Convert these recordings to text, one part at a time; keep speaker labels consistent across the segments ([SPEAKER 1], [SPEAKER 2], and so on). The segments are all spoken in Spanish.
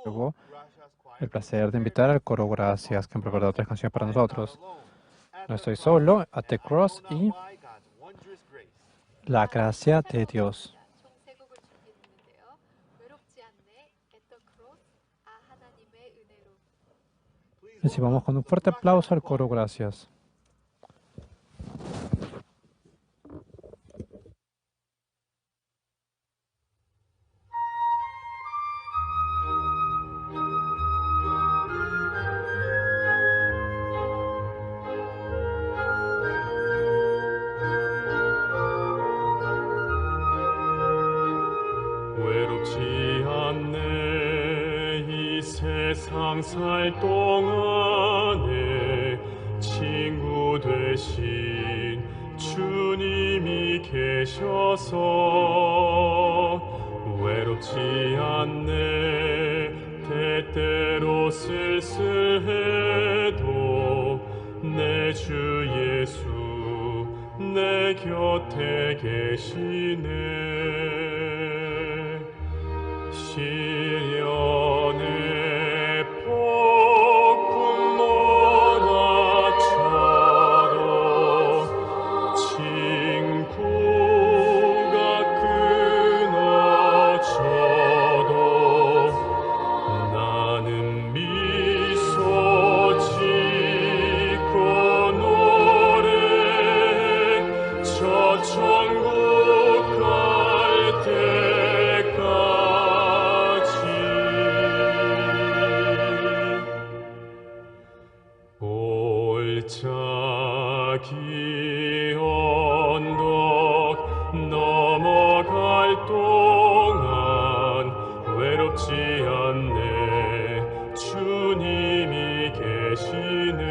[SPEAKER 1] Luego, el placer de invitar al coro Gracias, que han preparado 3 canciones para nosotros. No estoy solo, At the Cross y La Gracia de Dios. Recibamos con un fuerte aplauso al coro Gracias.
[SPEAKER 2] 외롭지 않네 이 세상 살 동안에 친구 되신 주님이 계셔서 외롭지 않네 때때로 쓸쓸해도 내 주 예수 내 곁에 계시네 시련의 폭풍 몰아쳐도 친구가 끊어져도 나는 미소 짓고 노래 저 천국 갈 때까지 골짜기 언덕 넘어갈 동안 외롭지 않네 주님이 계시네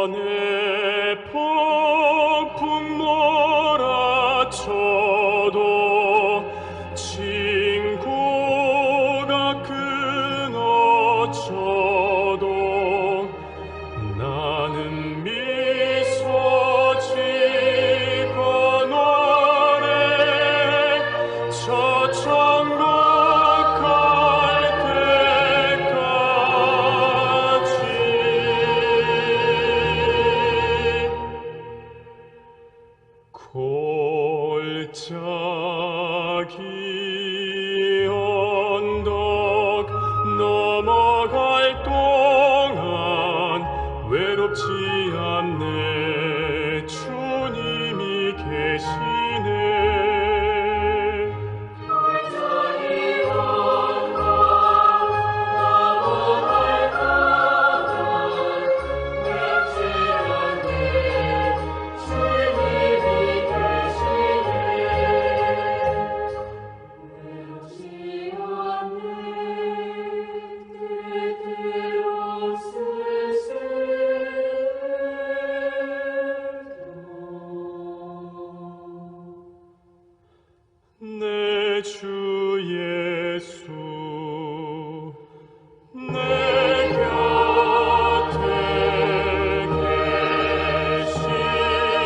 [SPEAKER 2] 시련의 폭풍 몰아쳐도 친구가 끊어져도 나는 미소 짓고 노래 저 천국 갈 골짜기 언덕 넘어갈 동안 외롭지 않네 주님이 계시네 골짜기 언덕 넘어갈 동안 외롭지 않네 주님이 내 주 예수 내 곁에 계시네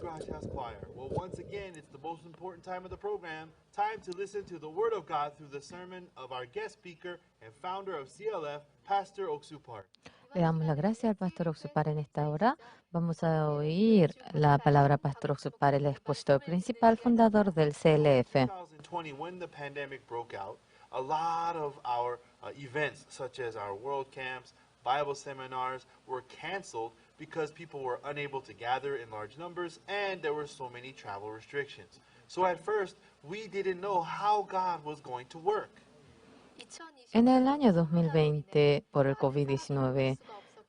[SPEAKER 3] Gracias, choir. Well, once again, it's the most important time of the program. Time to listen to the Word of God through the sermon of our guest speaker and founder of CLF, Pastor Oksupar.
[SPEAKER 4] Le damos la gracia al Pastor Oxupar en esta hora. Vamos a oír la palabra Pastor Oxupar, el expositor principal, fundador del CLF.
[SPEAKER 3] 2020, when the pandemic broke out, a lot of our events, such as our world camps, Bible seminars, were canceled because people were unable to gather in large numbers and there were so many travel restrictions. So at first, we didn't know how God was going to work.
[SPEAKER 4] En el año 2020, por el COVID-19,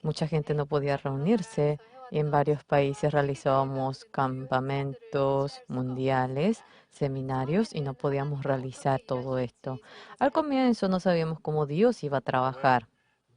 [SPEAKER 4] mucha gente no podía reunirse y en varios países realizábamos campamentos mundiales, seminarios y no podíamos realizar todo esto. Al comienzo no sabíamos cómo Dios iba a trabajar.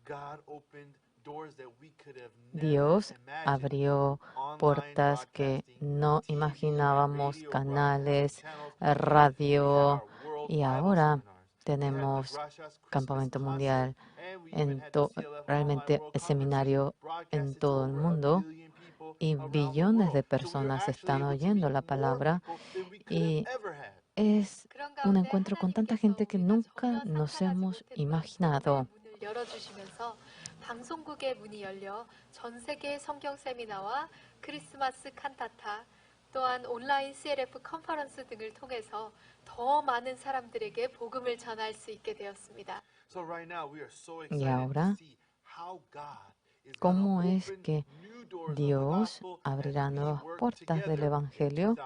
[SPEAKER 3] God opened doors that we could have never
[SPEAKER 4] Dios
[SPEAKER 3] imagined.
[SPEAKER 4] abrió puertas que no
[SPEAKER 3] TV,
[SPEAKER 4] imaginábamos,
[SPEAKER 3] radio,
[SPEAKER 4] canales,
[SPEAKER 3] channels,
[SPEAKER 4] radio,
[SPEAKER 3] our world
[SPEAKER 4] y
[SPEAKER 3] Bible
[SPEAKER 4] ahora
[SPEAKER 3] seminars.
[SPEAKER 4] tenemos
[SPEAKER 3] We had the Gracias
[SPEAKER 4] campamento
[SPEAKER 3] Christmas
[SPEAKER 4] mundial,
[SPEAKER 3] concert, and we even had the CLF
[SPEAKER 4] realmente
[SPEAKER 3] Online World
[SPEAKER 4] el
[SPEAKER 3] Conferences
[SPEAKER 4] seminario en
[SPEAKER 3] broadcasted to
[SPEAKER 4] todo el
[SPEAKER 3] over a
[SPEAKER 4] mundo
[SPEAKER 3] billion people
[SPEAKER 4] y
[SPEAKER 3] around the
[SPEAKER 4] billones de
[SPEAKER 3] world. So we were
[SPEAKER 4] personas
[SPEAKER 3] actually
[SPEAKER 4] están
[SPEAKER 3] able to
[SPEAKER 4] oyendo
[SPEAKER 3] reach
[SPEAKER 4] la
[SPEAKER 3] more
[SPEAKER 4] palabra
[SPEAKER 3] people than we could
[SPEAKER 4] y
[SPEAKER 3] have ever had.
[SPEAKER 4] es un encuentro con tanta gente que nunca nos hemos imaginado.
[SPEAKER 5] 문을 열어주시면서 방송국의 문이 열려 전 세계 성경 세미나와 크리스마스 칸타타 또한 온라인 CLF 컨퍼런스 등을 통해서 더 많은 사람들에게 복음을 전할 수 있게 되었습니다.
[SPEAKER 3] So right now we are so
[SPEAKER 4] Y
[SPEAKER 3] excited
[SPEAKER 4] ahora,
[SPEAKER 3] to see how God is
[SPEAKER 4] ¿cómo
[SPEAKER 3] gonna
[SPEAKER 4] es
[SPEAKER 3] open
[SPEAKER 4] que
[SPEAKER 3] new doors of the
[SPEAKER 4] Dios
[SPEAKER 3] gospel
[SPEAKER 4] abrirá
[SPEAKER 3] as we
[SPEAKER 4] nuevas
[SPEAKER 3] work
[SPEAKER 4] puertas del
[SPEAKER 3] together in
[SPEAKER 4] Evangelio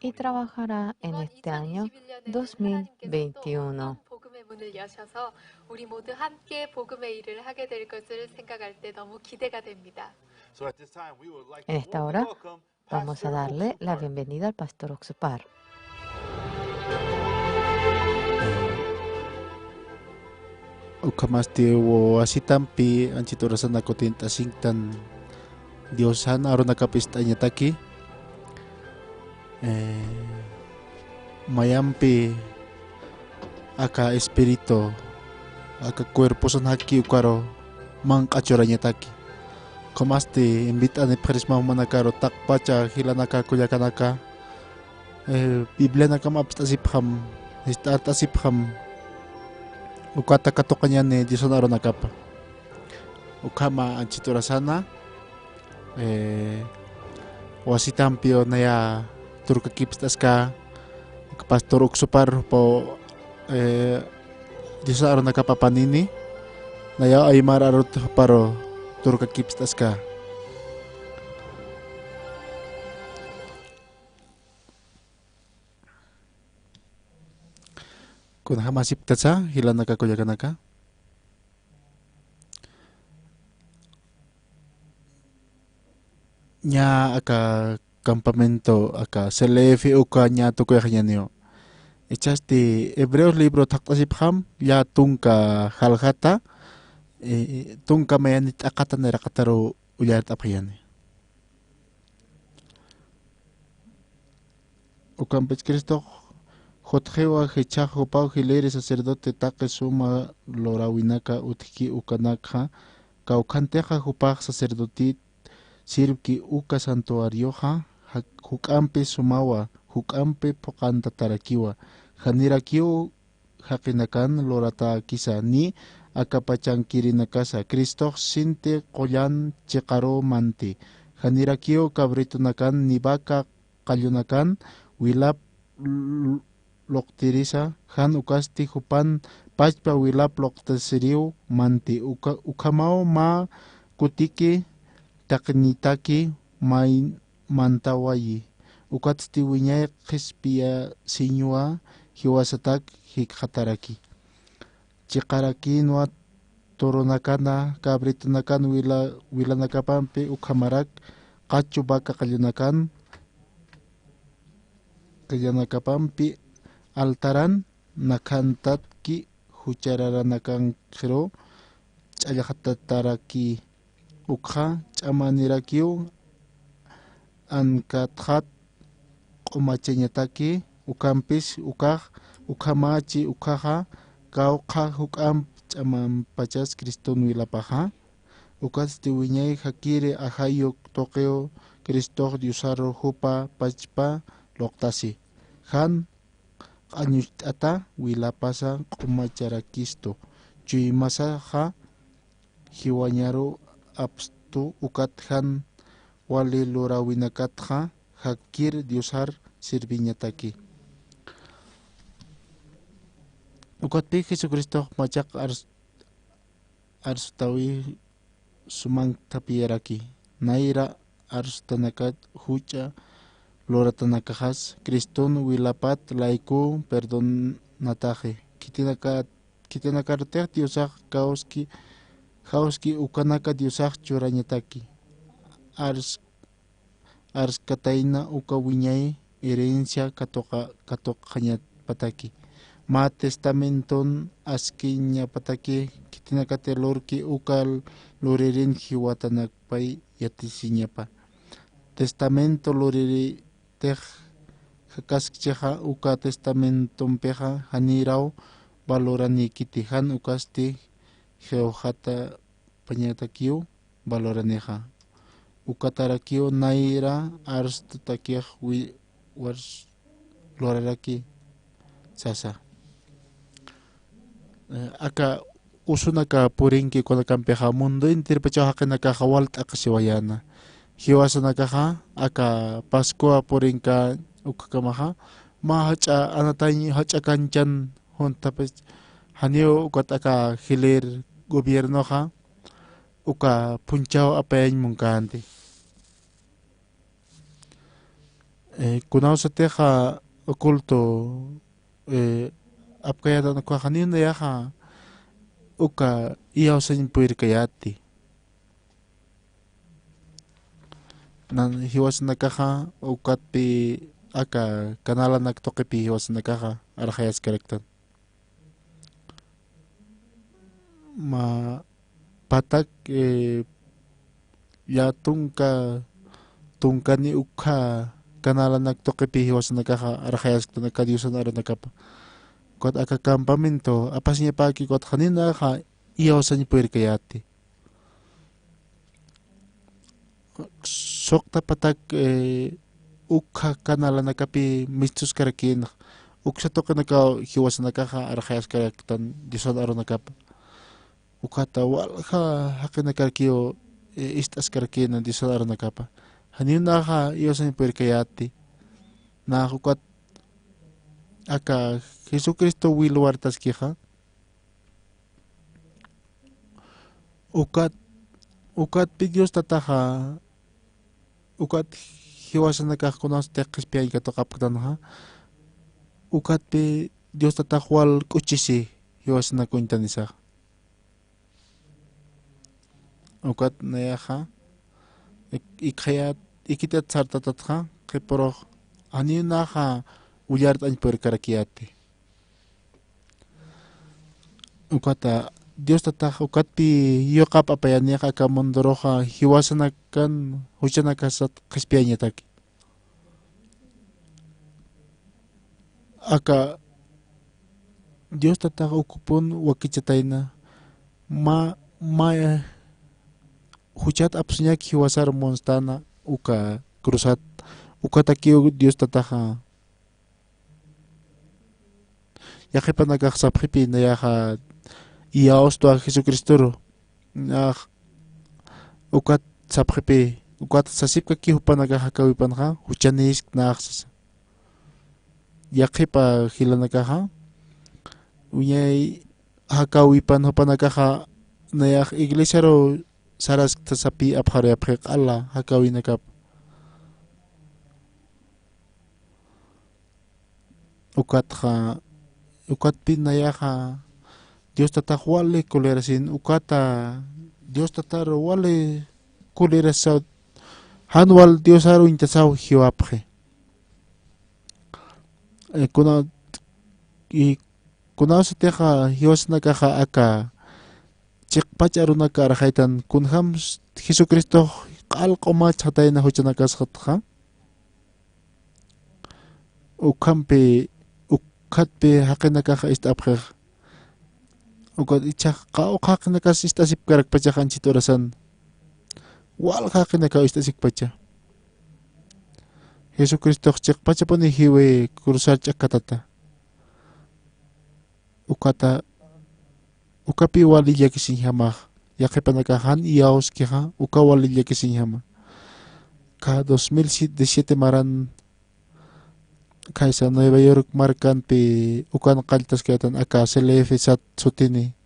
[SPEAKER 4] y
[SPEAKER 3] 2021?
[SPEAKER 4] trabajará en
[SPEAKER 5] 이번
[SPEAKER 4] este año
[SPEAKER 5] 2021년에는 하나님께서 또
[SPEAKER 4] 2021?
[SPEAKER 5] 어떤 복음의 문을 여셔서 우리 모두 함께 복음의 일을 하게 될 것을 생각할 때 너무 기대가 됩니다.
[SPEAKER 3] So at this time we would like
[SPEAKER 4] En
[SPEAKER 3] to
[SPEAKER 4] esta
[SPEAKER 3] warmly
[SPEAKER 4] hora
[SPEAKER 3] welcome
[SPEAKER 4] vamos a
[SPEAKER 3] Pastor
[SPEAKER 4] darle la
[SPEAKER 3] Oksupar.
[SPEAKER 4] bienvenida al Pastor Oxupar.
[SPEAKER 6] Ukamaste wo asitampi anchito rasana kotin tasingtan Diosan arona kapista nyataki mayampi aka espirito aka cuerpo son haki ukaro mang kachora nyataki komaste invita ne prisma manakaro takpacha hilanaka kuyakanaka biblia nakam apstasipham istatasipham ukata katokanya ne Diosan arona kapa ukama anchito rasana wasitampio naya turkakipstas ka Pastor Oksupar po Diyos araw nakapapanini naya Aymara arot paro turkakipstas ka kun hamasip tatsa hilan nakakuyakanaka nya aka campamento aka CLF uka nya to kuya kanyanyo echaste Hebreos libro taktasipham ya tunka halhata tunka mayanit akata nerakataro uyar tapayane ukampech Cristo Jotjewa hechajo pau hilere sacerdote take suma lorawinaka utki ukanaka kaukanteja jupaj sacerdotit sirki uka santuarioja hukampe sumawa hukampe pokanta tarakiwa janirakiu hakinakan lorata kisa ni akapachankirinakasa Cristo sinte koyan chekaro manti janirakiu kabritunakan nibaka kalyunakan wilap loktirisa han ukasti hupan pachpa wilap loktasiriu manti ukamao ma kutiki taknitaki may mantawayi ukatsti wiñay qispia siñua hiwasatak hikhataraki chiqaraki nuat toronakana kabritunakan wilanakapampi ukamarak qachu baka qalyunakan qallanakapampi altaran nakantatki huchararanakan khiro ch'allaqtataraki ukha ch'amanirakiu ankathat q'umachiñataki ukampis ukaj ukamachi ukaja kawqa huk'am ch'amanpachas Criston wilapaja ukasti wiñay hakiri ahayo toqeo Kristo diusaro hupa pachpa loktasi. Han anyus ata wilapasa kumachara kisto. Chui masa ha hiwanyaro abstu ukat han wali lura winakat ha hakir diusar sirviñataki. Ukat pi Jesucristo macak arstawi sumang tapieraki. Naira arstanakat hucha lora tanakajas Kriston wilapat laiku perdon nataje. Kitinakartek diusak kauski ukanaka diusak churanyataki. Ars kataina uka wiñay herencia katokanyat pataki. Ma testamenton askinya pataki kitinakatelorki ukal loririn hiwatanakpay yatisiñapa. Testamento loriri tej hakaskcheja uka testamenton peja haniraw valorani kitihan ukasti geojata pañatakiu valoraneja. Ukatarakio naira arstatakiaj wars loraraki sasa. Aka usunaka purinki kunakampeja mundo intir pachahakanaka hawalt akasiwayana. Hiwasanakaja aka Pascua purinka ukakamaja mahacha anatay hacha kanchan hontapes hanio ukat aka hilir gobierno ja uka punchao apeñ mungkanti. Kunao sa teja okulto apkayata nakwa hanin yaha uka iyaw sa puir kayati. Nan hiwas nakaha ukat pi aka kanala naktoke pi hiwas nakaha arhayas karektan. Ma patak ya tungkani ukha kanala naktoke pi hiwas nakaha arhayas nakadiusan ara nakapa. Kot aka campamento apasnya pagi kot hanina ha iyaw sa puir kayati. Sokta patak ukha kanala nakapi mistus karakin uksa toka naka hiwas nakaha arhayas karektan dison aro nakapa. Ukata walha hakina karkio istas karakin dison aro nakapa. Hanin naha iyaw sa puir kayati. Na ukat aka Jesucristo wilwartas kiha. Ukat pi Dios tataha ukat hiwasan nakakunas tekis piay katokaptan ha. Ukat pi Dios tatahwal kuchisi hiwasan nakuntanisa. Ukat nayaha ikhayat ikitat sartatatha keporo aninaha uyart an perkarakiati. Ukata Dios tatah ukat pi yokap apayanya ka mondoroha hiwasanakan huchanakasat kispianya taki. Aka Dios tatah ukupun wakichatayna ma huchat apsnyak hiwasar monstana uka krusat ukatakiu Dios tataha yakipanagak saphipi nayaha iyaos to a Jesucristo ukat saphipi ukat sasip kaki hupanagahakawipan ha huchanis naksas yakipa hilanagaha unyay hakawipan hupanagaha nayak iglesia ro saras tasapi aphare aphek Allah hakawinakap ukat pinayaha Dios tatah wale kulerasin ukata Dios tatar wale kulerasau hanwal Dios aru intasau hiwaphe kuna sateha hiwas nakaha aka chikpach aru naka arhaitan kunham Jesucristo qalqoma chatayna huchanakas khatha ukampe ukatpe hakinakaha istaphe ukat ichak kau kakinakas istasip karak pacha kanchit orasan wal kakinaka istasik pacha Jesucristo cek pachaponi hiwe kursar chakatata. Ukata ukapi wali yakisinhama. Yakipanakahan iyaos kiha uka wali yakisinhama. Ka 2017 maran kaisa Nueva York markan pi ukan kaltas kaitan aka CLF sat sutini.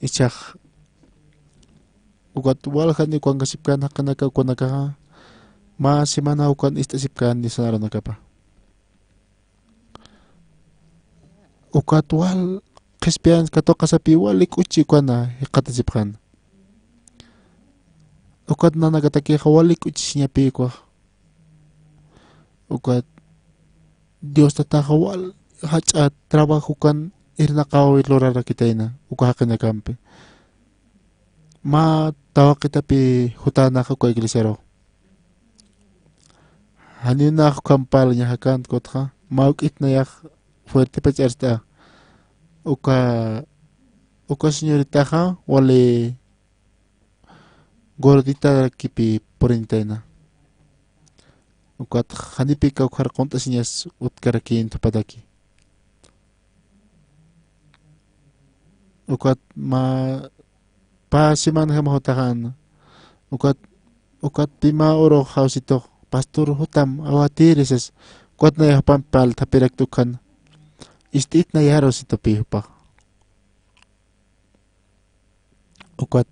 [SPEAKER 6] Ichak ukat walhan ukan kasipkan hakanaka ukanaka ma semana ukan istasipkan di sana nakapa. Ukat wal kespian kato kasapi walik uci ukana hikatasipkan. Ukat nanakataki walik uci sinyapi ko. Ukat Dios tatahawal hacha trabajo kan irnakaw ilorara kita ina ukahakin na kampi. Ma tawa kita pi hutana ko iglisero. Hanin na ako kampal niya hakan kotha maukit na yak fuerte pecharsta. Uka señorita ha wale gordita kipi porintena. Ukat hanipi ka ukar kontas nias utkarakin tupadaki. Ukat ma pa siman ha mahotakan. Ukat pima oro hausito pastor hutam awatirises kuat na yapan pal tapirak tukan. Istit na yaro sito pihupa. Ukat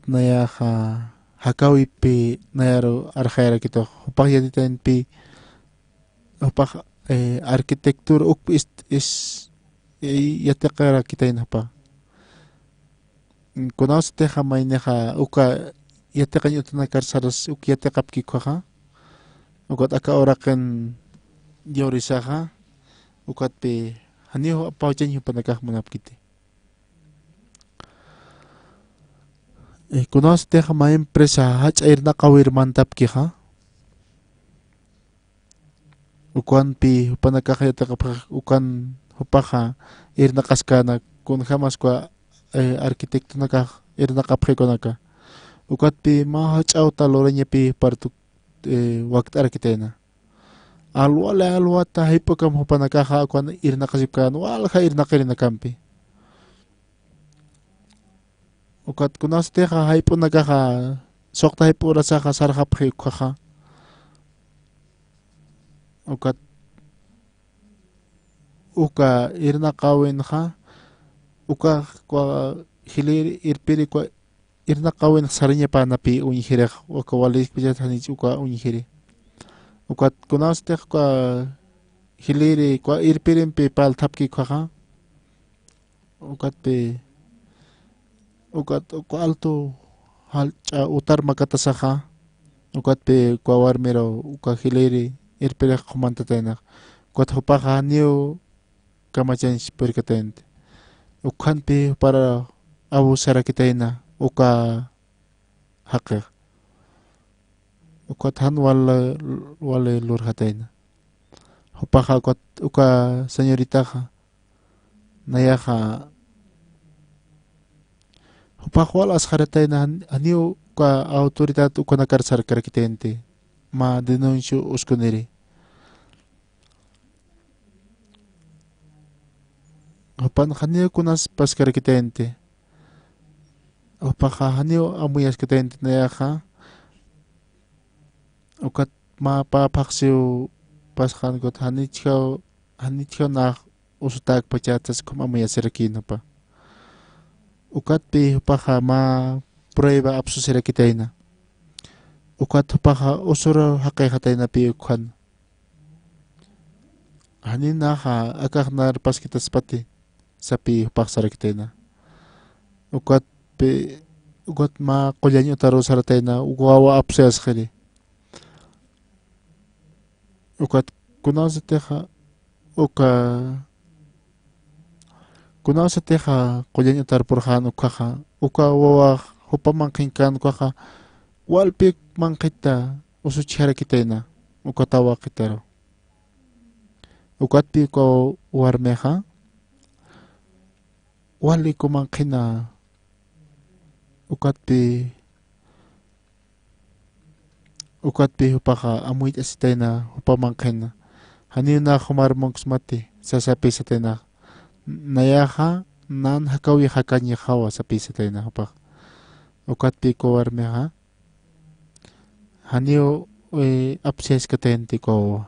[SPEAKER 6] na yaha hakawi pi na yaro arkhayra kito. Hupak yaditain pi hupak arkitektur uk is yatakara kita inapa. Kunaw sa teha may neha uka yatakan yutanakar saras uk yatakap kikwaha. Ukat aka orakan diorisaha. Ukat pi haniho apaujan yung panagkah manap kiti. Kunaw sa teha may empresa hach air nakawir mantap kiha. Ukan pi panagkakayatakap ukan hupaka ir nakaskana kun hamas kwa arkitekto naka ir nakapre naka. Ukat pi mahach auta loranya pi partu waktu arkitena. Alwa ta hipokam hupanakaha kwan ir nakasipkan walha ir nakir nakampi. Ukat kunas teha haipo nakaha sokta haipo rasaha sarhaphe kwaha. Ukat uka ir nakawin ha uka kwa hilir ir piri kwa ir nakawin sarinya pa napi unyihire uka walik pijat hanich uka unyihire. Ukat kunas teh kwa hiliri kwa irpirin pe pal tapki kwa ukat kwa alto halcha utar makatasaha ukat pe kwa warmero uka hiliri irpire kumantatena ukat hupaha niu kamachan perkatente ukan pe para abu sarakitaina uka hakir. Ukat han wale lur hataina. Hupaha uka señorita ha nayaha hupaha wal asharataina haniu ka autoridad uka nakarsar karakitente ma denuncio uskuniri. Hupan haniu kunas pas karakitente. Hupaha haniu amuyas kitente nayaha ukat ma papaksiu paskan got hanichau na usutak pachatas kuma maya serakin pa. Ukat pi paha ma prueba apsu serakitaina. Ukat paha usura hakai hataina pi ukhan. Hanin naha akak nar pas kita sepati sapi pak serakitaina. Ukat ma kolyanyo taru sarataina ukawa apsu askari. Ukat kunaw sa teha kuyan itar purhan ukaha ukawa hupamangkin kan ukaha walpik mangkita usuchara kitena ukatawa kitero ukat pi ko warmeha wali kumangkina ukat pi ukat pi hupaka amuit asitena hupamangkena. Haniu na humar monksmati sasapi satena. Nayaha nan hakawi hakanya hawa sapi satena hupak. Ukat pi ko warmeha. Haniu abses katenti ko.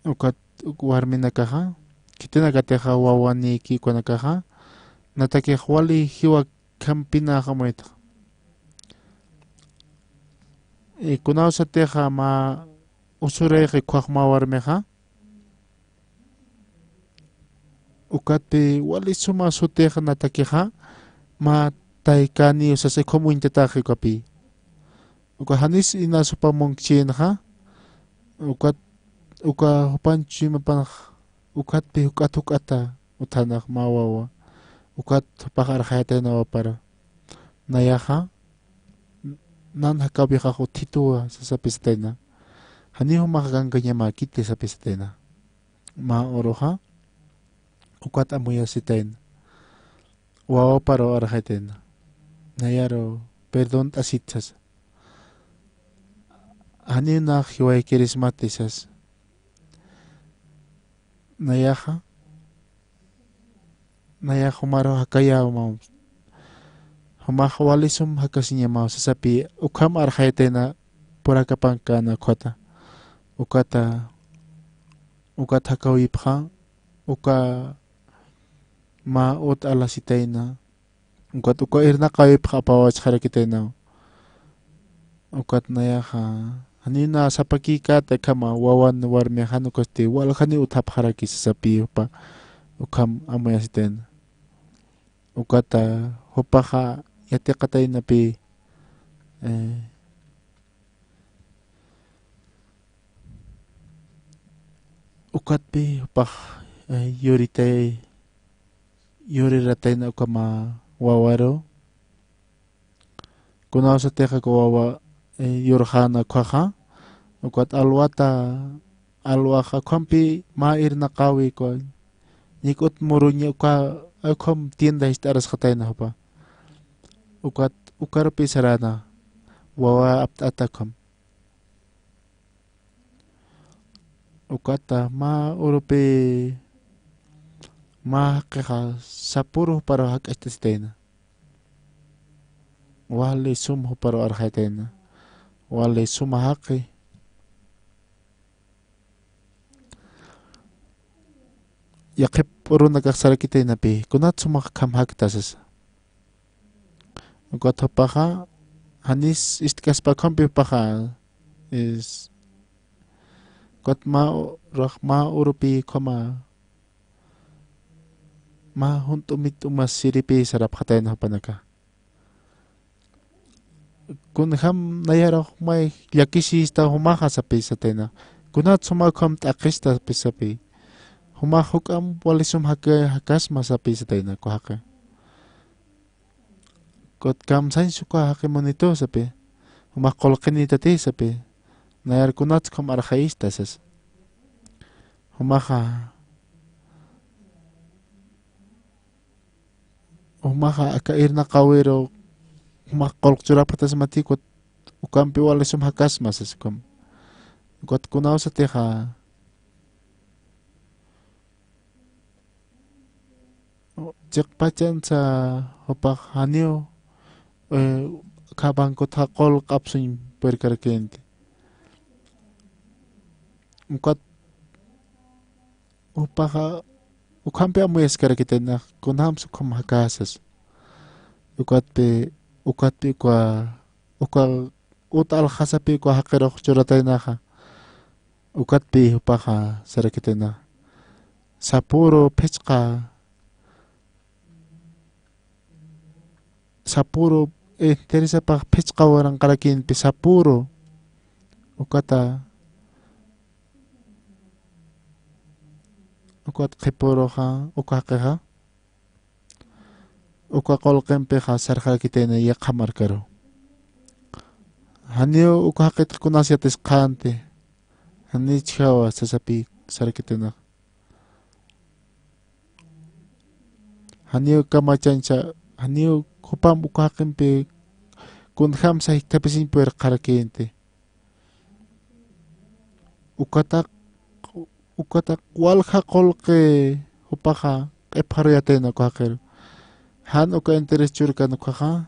[SPEAKER 6] Ukat warmi nakaha. Kita nakateha wawani ki ko nakaha. Natake wali hiwa kampina kamoita. Kunao sa teha ma usure ke kwak mawarmeha. Ukat pi wali suma suteha natakeha ma taikani usase komu intetake kapi. Uka hanis ina supa mongchin ha. Uka hupanchi mapan ukat pi ukata utanak mawawa. Ukat hupakar khayate na wapara. Nayaha nan hakabi kako titua sa pistena. Hani humakaganganya makite sa pistena. Maoroha ukat amuya siten. Wawa paro arhaten. Nayaro perdon tasitsas. Hani na hiwai kirismatisas. Nayaha humaro hakaya mau. Humahawalisum hakasinya mau sasapi ukam arhaitena purakapangka na kota. Ukat hakawipha uka maut alasitaina. Uka irna kawipha pawach harakitena. Ukat nayaha hanina sapakika te kama wawan warme hanukosti walhani uthap haraki sasapi upa ukam amayasiten. Ukata hupaha yate katay na pi ukat pi hupah yuriratay na ukama wawaro. Kunao sa teka ko wawa yurhana kwaha. Ukat alwaka kwampi mair na kawi ko. Nikot murunya uka akom tienda istaras katay na hupa. Ukat ukarpi sarana wawa atakom. Ukata ma urupi ma keha sapuru paro hak estestena. Wale sumho paro arhaitena. Wale sumahaki. Yakip puro nagasarakitay na pi. Kunat sumakam haktasas. Ukat hupaka hanis istikas pa kampi paka is kot ma urupi koma ma huntumit umas siripi sarap katay na panaka. Kun ham nayarok may yakisi ista humaka sapi sa tena. Kunat sumakam takista sapi. Humahukam walisum hakas masapi sa tena ko haka. Kot kam sain suka haki monito sapi. Humakolkini tati sapi. Nayar kunat kam arhaista sas. Humaka akair na kawiro. Humakolk jurapatas mati kot ukampi walisum hakas masas kum. Kot kunao sa teha. Cek pacan sa hupak hanyo kabang kot hakol kapsun perkarkente. Ukat upaka ukampi amuyas karakitena kunham sukum hakasas. Ukat pe kwa utal khasapi kwa hakirok churatay naka. Ukat pe upaka sarakitena. Sapuro pechka sapuro teresa pa pechka warang karakin pi sapuro ukata ukat khipuro ha ukake ha ukakol kempe ha sarha kitena ya khamar karo hanyo ukakit kunasyates khante hani chawa sasapi sarkitena hanyo kamachancha hanyo hupam ukakempe kun ham sa hiktapisin puer karakente ukatak walha kolke upaka eparoyatena kwaker han uka interes churkan kwaha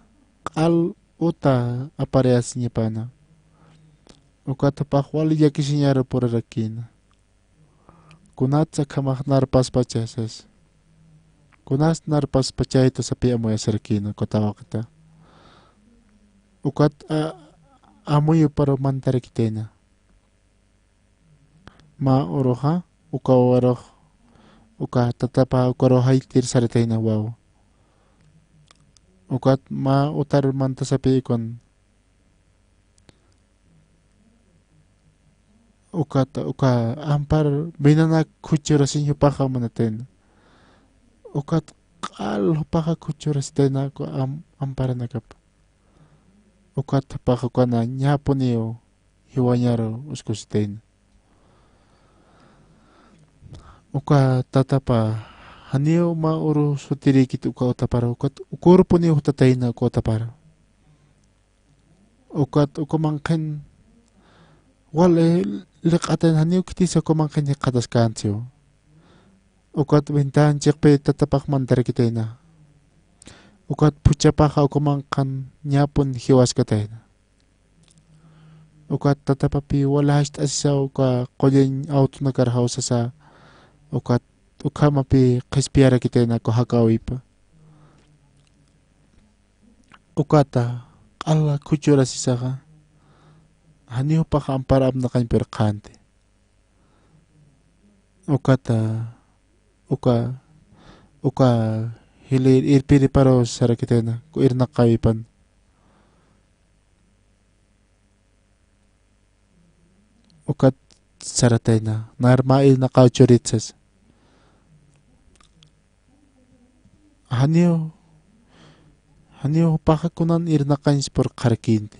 [SPEAKER 6] al uta apareasinya pana ukata pakwali yakisinyara por rakina kunatsa kamah narpas pachasas kunas narpas pachaito sapi amoy serkina kotawa kita ukat amoy para mantare kitena ma oroha uka waro uka tatapa uka rohai tir saretena wow ukat ma utar manta sapi ikon uka ampar binana kuchurasin hupaka manaten ukat kal hupaka kuchurastena ko ampar nakap ukat hupaka kana nyaponiyo hiwanyaro uskusten uka tatapa hanio ma uru sutiri kitu uka utapara ukat ukur puniyo hutataina uka utapara ukat uka mangken wale liqatan hanio kiti sa uka mangken hikatas kansyo ukat bintahan cekpe tatapak mantar kitena ukat pucapaka uka mangkan nyapon hiwas katena ukat tatapapi wala hashit asisa uka kolen auto nakarhaw sa ukat ukamapi kispiara kitena ko hakawipa ukata alla kuchura sisaka hanio pa kaamparab na kain perkante ukata uka hilir irpiri paro sara kitena ko irnak kawipan ukat saratena narmail na kauchuritsas hanio pakakunan irnakan spor karkinte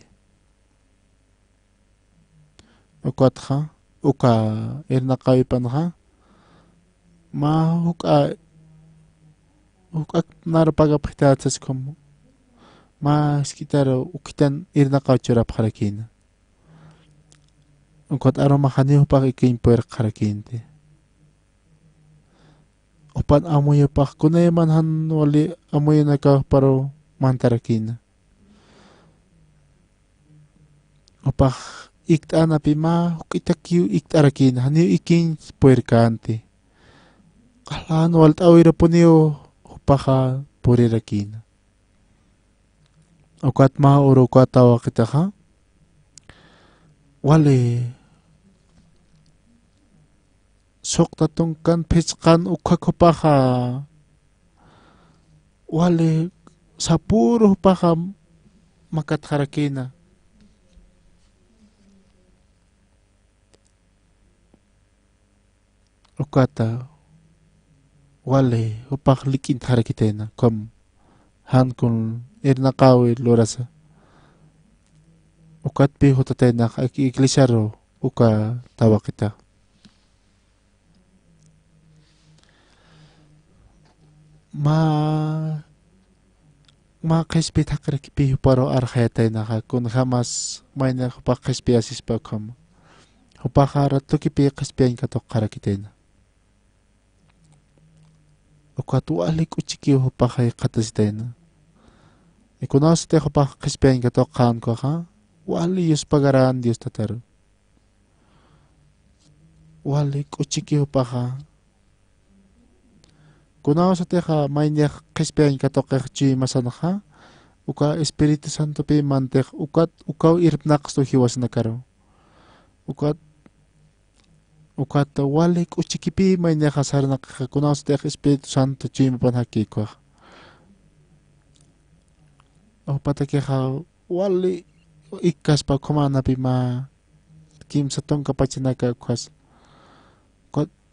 [SPEAKER 6] ukat ha uka irnakawipan ha ma huka narpagapitatsas kom ma sekitar ukitan irnakauchurap karakina ukat aroma hanio pakikin puer karakinte upan amoy pak kunay manhan wali amoy naka paro mantarakina upak iktana pima itakiu iktarakina hanio ikin puer kante kalan walt awira punio upaka purirakina ukat ma uro kwatawa kita ha wale sok tatungkan pitskan ukakupaka wale sapuro paka makat harakina ukata wale upak likin harakitena kom hankun irnakawi lorasa ukat pi hutatena iklisaro uka tawa kita ma kispit hakra kipi paro arkhayatay naka kun hamas may na hupak kispi asis pa kam hupak harat to kipi kispian katok karakitena ukat walik uchiki hupak hay katasitena ikunas te hupak kispian katok kan ko ha wali yus pagaran dios tatar walik uchiki hupak ha kunaw sa teha may niya kispian katok chi masanaka uka Espiritu Santo pi mantek ukat ukaw irpnak sto hiwas na karo ukat walik uchikipi may niya kasar na kunaw sa teha Espiritu Santo chi mapanhaki ko o patake ha wali ikas pa kumana pi ma kim sa tong kapachinaka kwas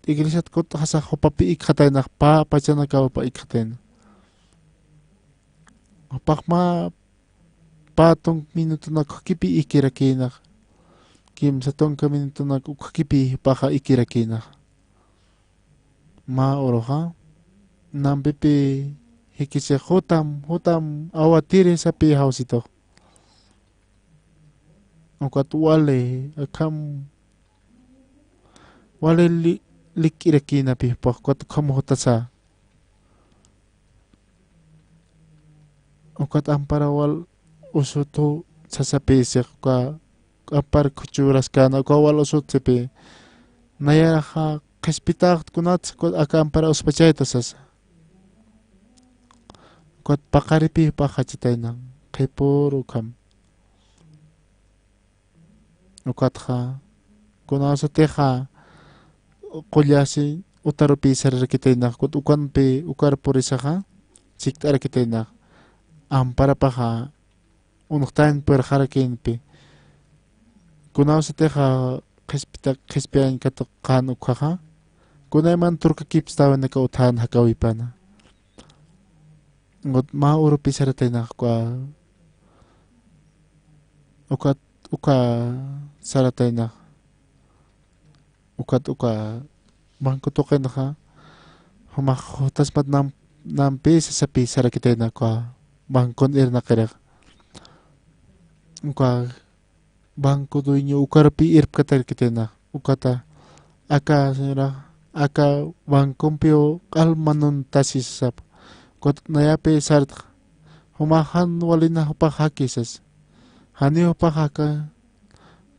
[SPEAKER 6] iglisat ko hasa hopapi ikhatay na pa pachana ka pa ikhaten opak ma patong minuto na kakipi ikirakina kim sa tong ka minuto na kakipi paka ikirakina ma oroha nampipi hikise hutam awatiri sa pi house ito ukat wale akam wale likirekina pi ukat kamu hotasa ukat ampara wal usutu sasapesek ka apar kuchuras kana ka wal usut sepe naya ha kaspitak kunat kot aka ampara uspachaitasas kot pakaripi pakachitainang kepuru kam ukat ha kunasa teha kulyasi utarupi sarakitainak kot ukan pe ukar purisaha siktar kitainak ampara paha unuktain per harakin pe kunasa teha kespian kato kan ukaha kunay man turka kipstawan na kautan hakawipana ngot mauro pisaratay na kwa uka saratay na uka bangkutukin na ka humakutas pat nampi sa pisarakitay na kwa bangkon na kira uka bangko do inyo ukarapi irp katar kitay na ukata aka senora aka bangkompio kalmanon tasisap kot nayape sart humahan walina hupakakisas hani hupakaka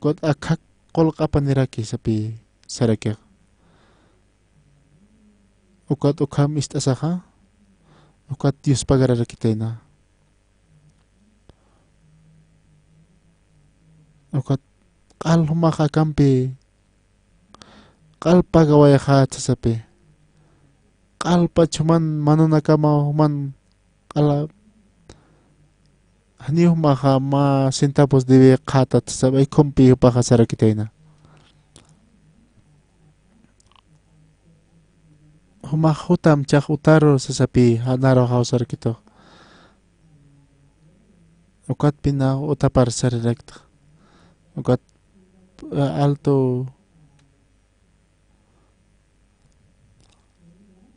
[SPEAKER 6] kot akak kolok apa niraki sapi sarakyak ukat ukam istasaka ukat Diyos pagarara kita na ukat kal humakakampi kal pagawaya ka sasapi kalpa cuman manunakama human kala hani humaka ma centavos debe katat sabay kompi hupakasara kita na humakutam tsak utaro sasapi hanaro hausar kito ukat pina utapar sarirekt ukat alto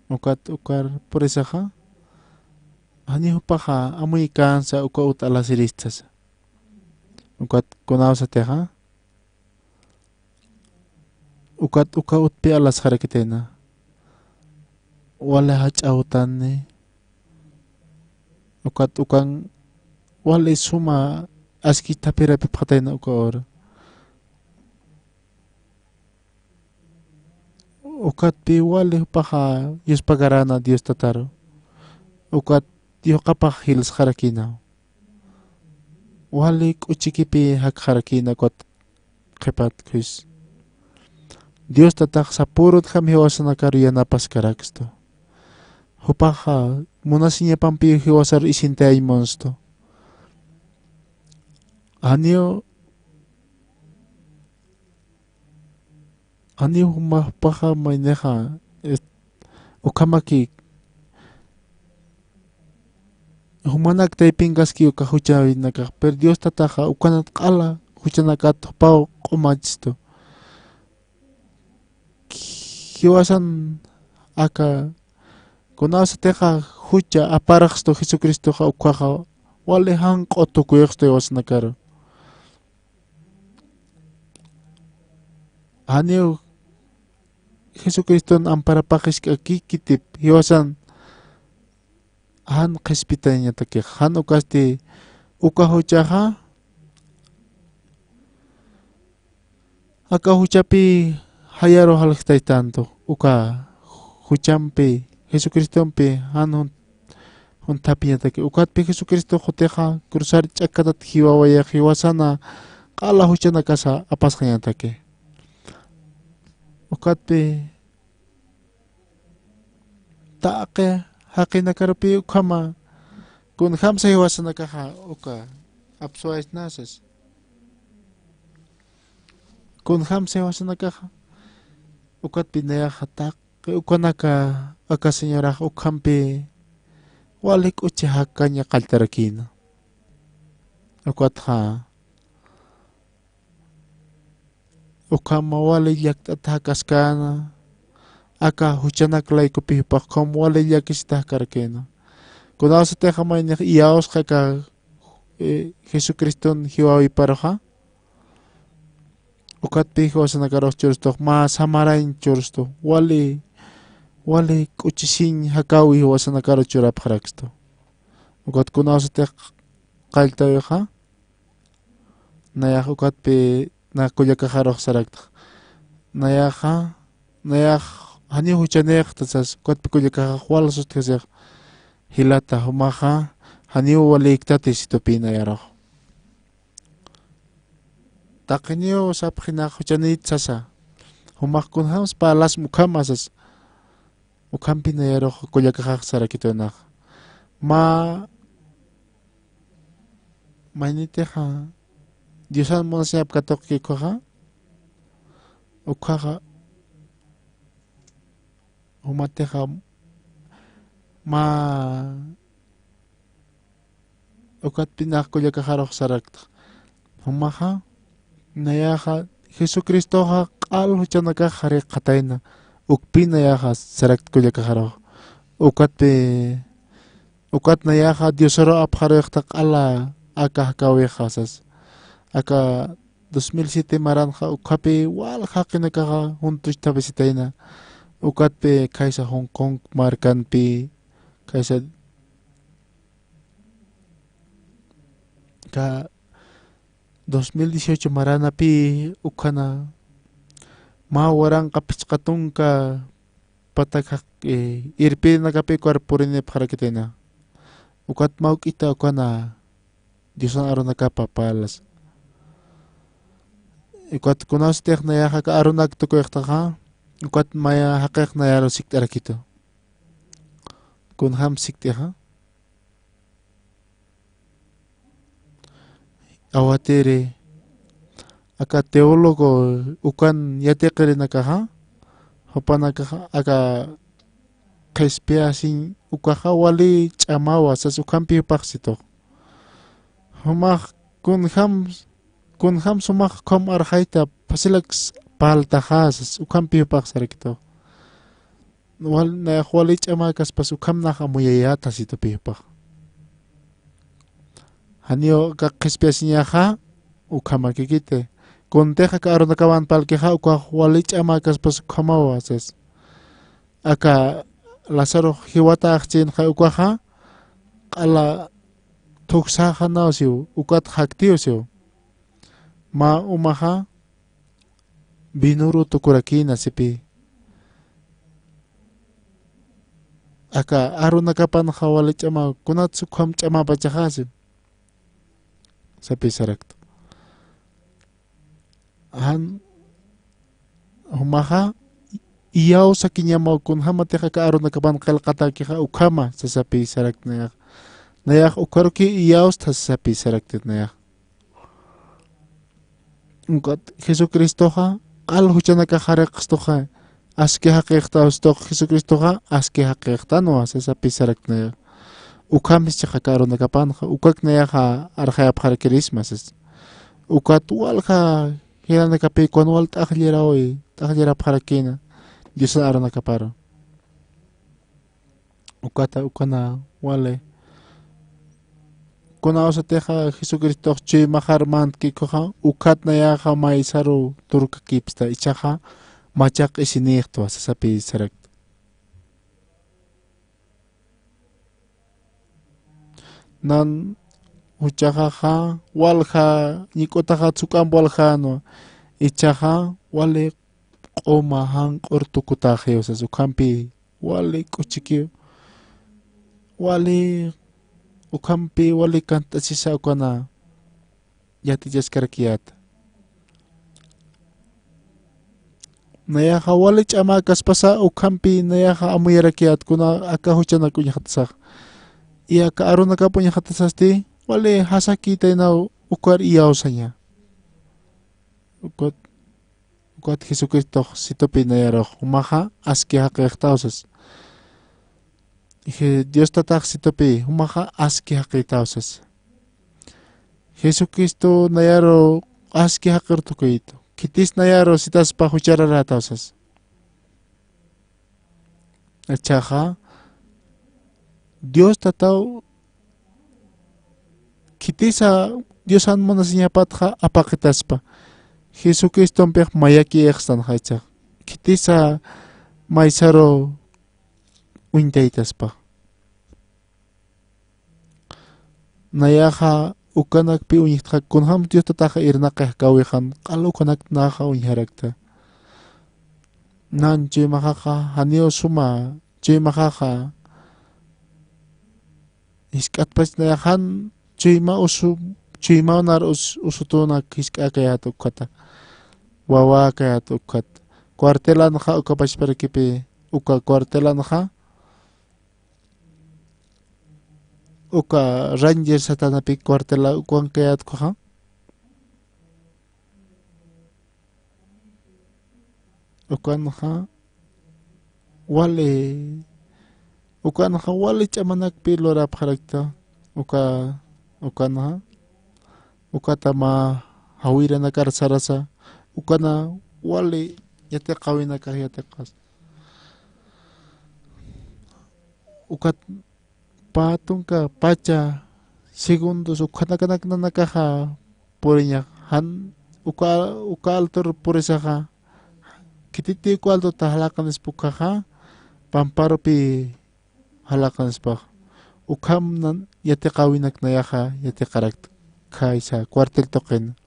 [SPEAKER 6] ukat ukar purisaka hani hupaka amoy kansa uka ut alasiristas ukat kunaw sa teha ukat uka ut pi alas harakitena wala hachautan ni ukat ukang wala suma aski tapira pi patay na uka or ukat pi wala hupaka Diyos pagarana Diyos tataro ukat Diyo kapak hils harakina walik uchikipi hak harakina kot kepat kus Diyos tatak sa purut kami hiwasan na karuya napas karaksto hupaka muna sinya pampi hiwasar isintay monsto anyo humapaka may neha ukamaki humanak tay pingas kiyo kahuchawi naka per Dios tataka ukanat kala huchanakat pao kumajisto hiwasan aka kunaw sa teka hucha aparaksto Jesucristo ka ukaka wale hang koto kuyaksto hiwasan nakaro anyo Jesucristo amparapakis ka kikitip hiwasan han kespitanya take han ukaste uka huchaha aka huchapi hayaro halktay tanto uka huchampi Jesucristo pe han hun tapinya take ukat pe Jesucristo hoteja cruzar chakatat hiwawaya hiwasana kala huchana kasa apas kanya take ukat pe taake hakin nakarupi ukama kun hamsa hiwasan nakaha uka apsuais nasas kun hamsa hiwasan nakaha ukat pinaya hatak ukanaka aka senyora ukampi walik uchi hakanya kaltarakina ukat ha ukama walik yaktat hakaskana aka huchanak lay kupi pakom wala yakistah karakena kunaw sa teka may iyaos kaka Jesucristo hiwawi paraha ukat pijo wasanakaroq churstuq mas hamarain churstu wali kuchishin hakawi wasanakaro churapaq rakstu ukat kunawsatiq qalltawiqa nayaq ukatpi na kullakajaroq saraktaq nayaq hani huchaniq tasas ukatpi kullakajaq wala sustijasiq hilata humaqa haniu waliktati situpi nayaroq taqiniu sapqinaq huchanit sasa humaq kunhams palas mukamasas ukampi nayaroq kullakajaq sarakitunak mainiteqa Diosan monasiap katok kikoha ukaga humateqa ukatpinaq kullakajaroq saraktaq humaqa nayaqa Jesucristoqa q'al huchanakaq qhari qatayna ukpi nayaqa sarakt kullakajaroq ukat nayaqa Diosoro apqariqta q'ala aka hakawiqasas aka 2007 maranja ukapi wal haqinakaqa juntushta visitayna ukatpi kaysa Hong Kong markanpi kaysa ka 2018 maranapi ukana waranqa pichqatunka patak irpinakapi cuerpurini pharakitayna ukat mawk'ita ukana Diosan arunakapa palas ukat kunawsatiq nayaqa ka arunak tukuyqtaqa ukat maya haqiq nayaro sikt'arakitu kunham siktiqa awatiri aka teólogo ukan yatiqirinakaqa hupanakaqa aka qhispiasin ukaqa wali ch'amawa sas ukanpi paqsituq humaq kunham sumaq kom arjayta pasilak paltajasas ukampi paqsarakituq nayaq wali ch'ama kaspas ukamnaq amuyayata situpi paq hanio ka qhispiasinyaqa ukamakikite kunteqa ka arunakawan palkiqa ukaq wali ch'ama kaspas ukamawa sas aka Lázaro hiwata aqchinqa ukaqa q'ala tuksaqa nawsiu ukat haktiusiu umaqa binuru tukurakina sipi aka arunakapanqa wali ch'ama kunatsu kham ch'ama pachaqasi sapi sarakta humaqa iyaw sakiñamaw kunhamatiqa ka arunakapan qillqatakiqa ukama sasapi sarakta nayaq ukaruki iyawsta sasapi sarakta nayaq ukat Jesucristoqa q'al huchanaka qhariqstuqa aski haqiqtawstuq Jesucristoqa aski haqiqtanuwa sasapi sarakta ukamis chaqa ka arunakapanqa ukak nayaqa arjayap qharikirismasas ukat walqa hiranakapikuan wal t'aqllirap qarakina Dios arunakaparo ukana wale kunawsatiqa Jesucristo chay mahar mantkikuqa ukat nayaqa maysaru turkakipsta ichaqa machaq isiniqtwa sasapi sarakta nan huchaqaqa walqa ñik'utaqa tsuk'an walqanu ichaqa wali q'uma hanq'ur tukutaq hiwsas ukampi wali k'uchikiw ukampi wali kant'achisa ukana yatichaskarkiyata nayaqa wali ch'ama kaspasa ukampi nayaqa amuyarakiyatkuna aka huchanakuñaqtasaq y aka arunakapuñaqtasasti wali hasakitaynaw ukar iyawsaña ukat Jesucristo situpi nayaroq humaqa aski haqiqtawsas Dios tataq situpi humaqa aski haqiqtawsas Jesucristo nayaro aski haqirtukuytu kitis nayaro sitaspa huchararatawsas achaqa Dios tataw kitisa Diosan munasiñapatqa apaqitaspa Jesucristo pek mayaki ekstan hacha. Kitisa maisaro uintaitas pa. Nayaha ukanak pi uñitka kunham Dios tataja irnaqeh kawihan qalu kanak naha uñharakta. Nan chimakaha hanio suma chimakaha iskatpas nayahan chima nar usutuna kiskakayat ukata. Wawa kayat ukat. Kuartelan ha ukapas perikipi uka kuartelan ha uka ranger satana pi kuartela ukuan kayat ko ha. Ukan ha wale chamanak pi lora parakta ukan ha ukata ma hawira na karsarasa ukana wale yate kawina ka yate kas ukat patungka pacha segundos ukana kanak na nakaha porinya han uka altor porisaha kititi ko alto ta halakan ispukaha pamparo pi halakan ispak ukam nan yate kawinak na yaha yate karak kaisa kuartel token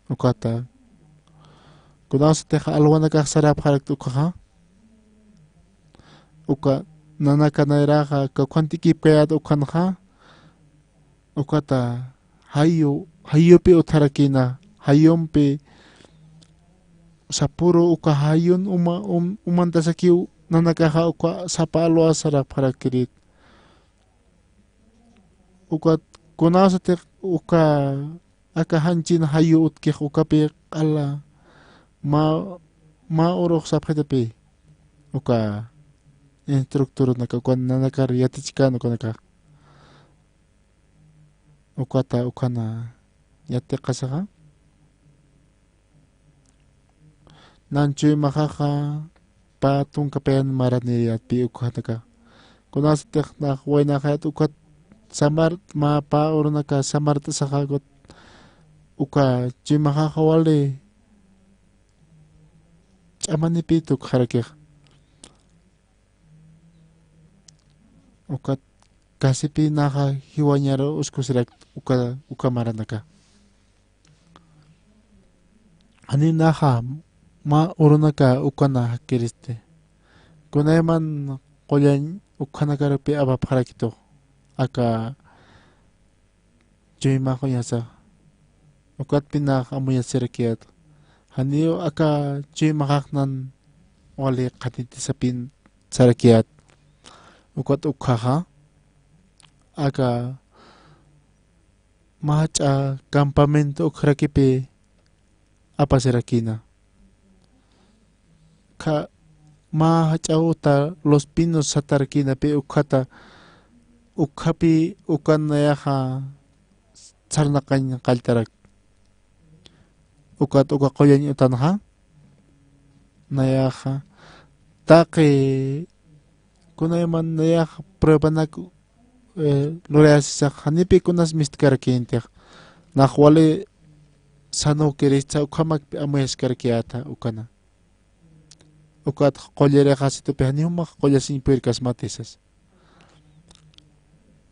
[SPEAKER 6] ukata kunas teha alwana ka sarap harak ukaha uka nanaka nairaha ka kwantikip kayat ukanha ukata hayo pi utarakina hayom pi sapuro uka hayun umantasaki nanakaha uka sapalo asarap harakirit uka kunas te uka aka hanchin hayo utkih uka pi ala ma urok saphetepi uka instruktur naka kwan nanakar yatichikano konaka ukata ukana yate kasaha nanchuy makaha patung kapean marani at pi ukataka kunas te na wayna kayat ukat samar ma pa urunaka samar tasakagot uka chuy makaha wale chamani pituk harakih ukat kasipi naka hiwanyaro uskusirak uka maranaka ani naka ma urunaka ukana hakiriste kunayman qoyan ukanakarapi abap harakito aka chuyma qoyasa ukat pinak amuya sirakiat haniyo aka chuyma kaknan wali qatitisapin sarakiat ukat ukhaha aka macha campamento ukhrakipi apasirakina ka mahachauta Los Pinos satarkina pi ukhata ukhapi ukanayaha sarnaqañ qaltarak uka qoyañ utanha nayaha taqi kunayman nayaha pruebanak loreasisaq hanipi kunas mistkarakintaq naqwali sano kirista ukhamakpi amuyaskarkiyata ukana ukat qollere qasitupi hanihumaq qollasin pirkas matisas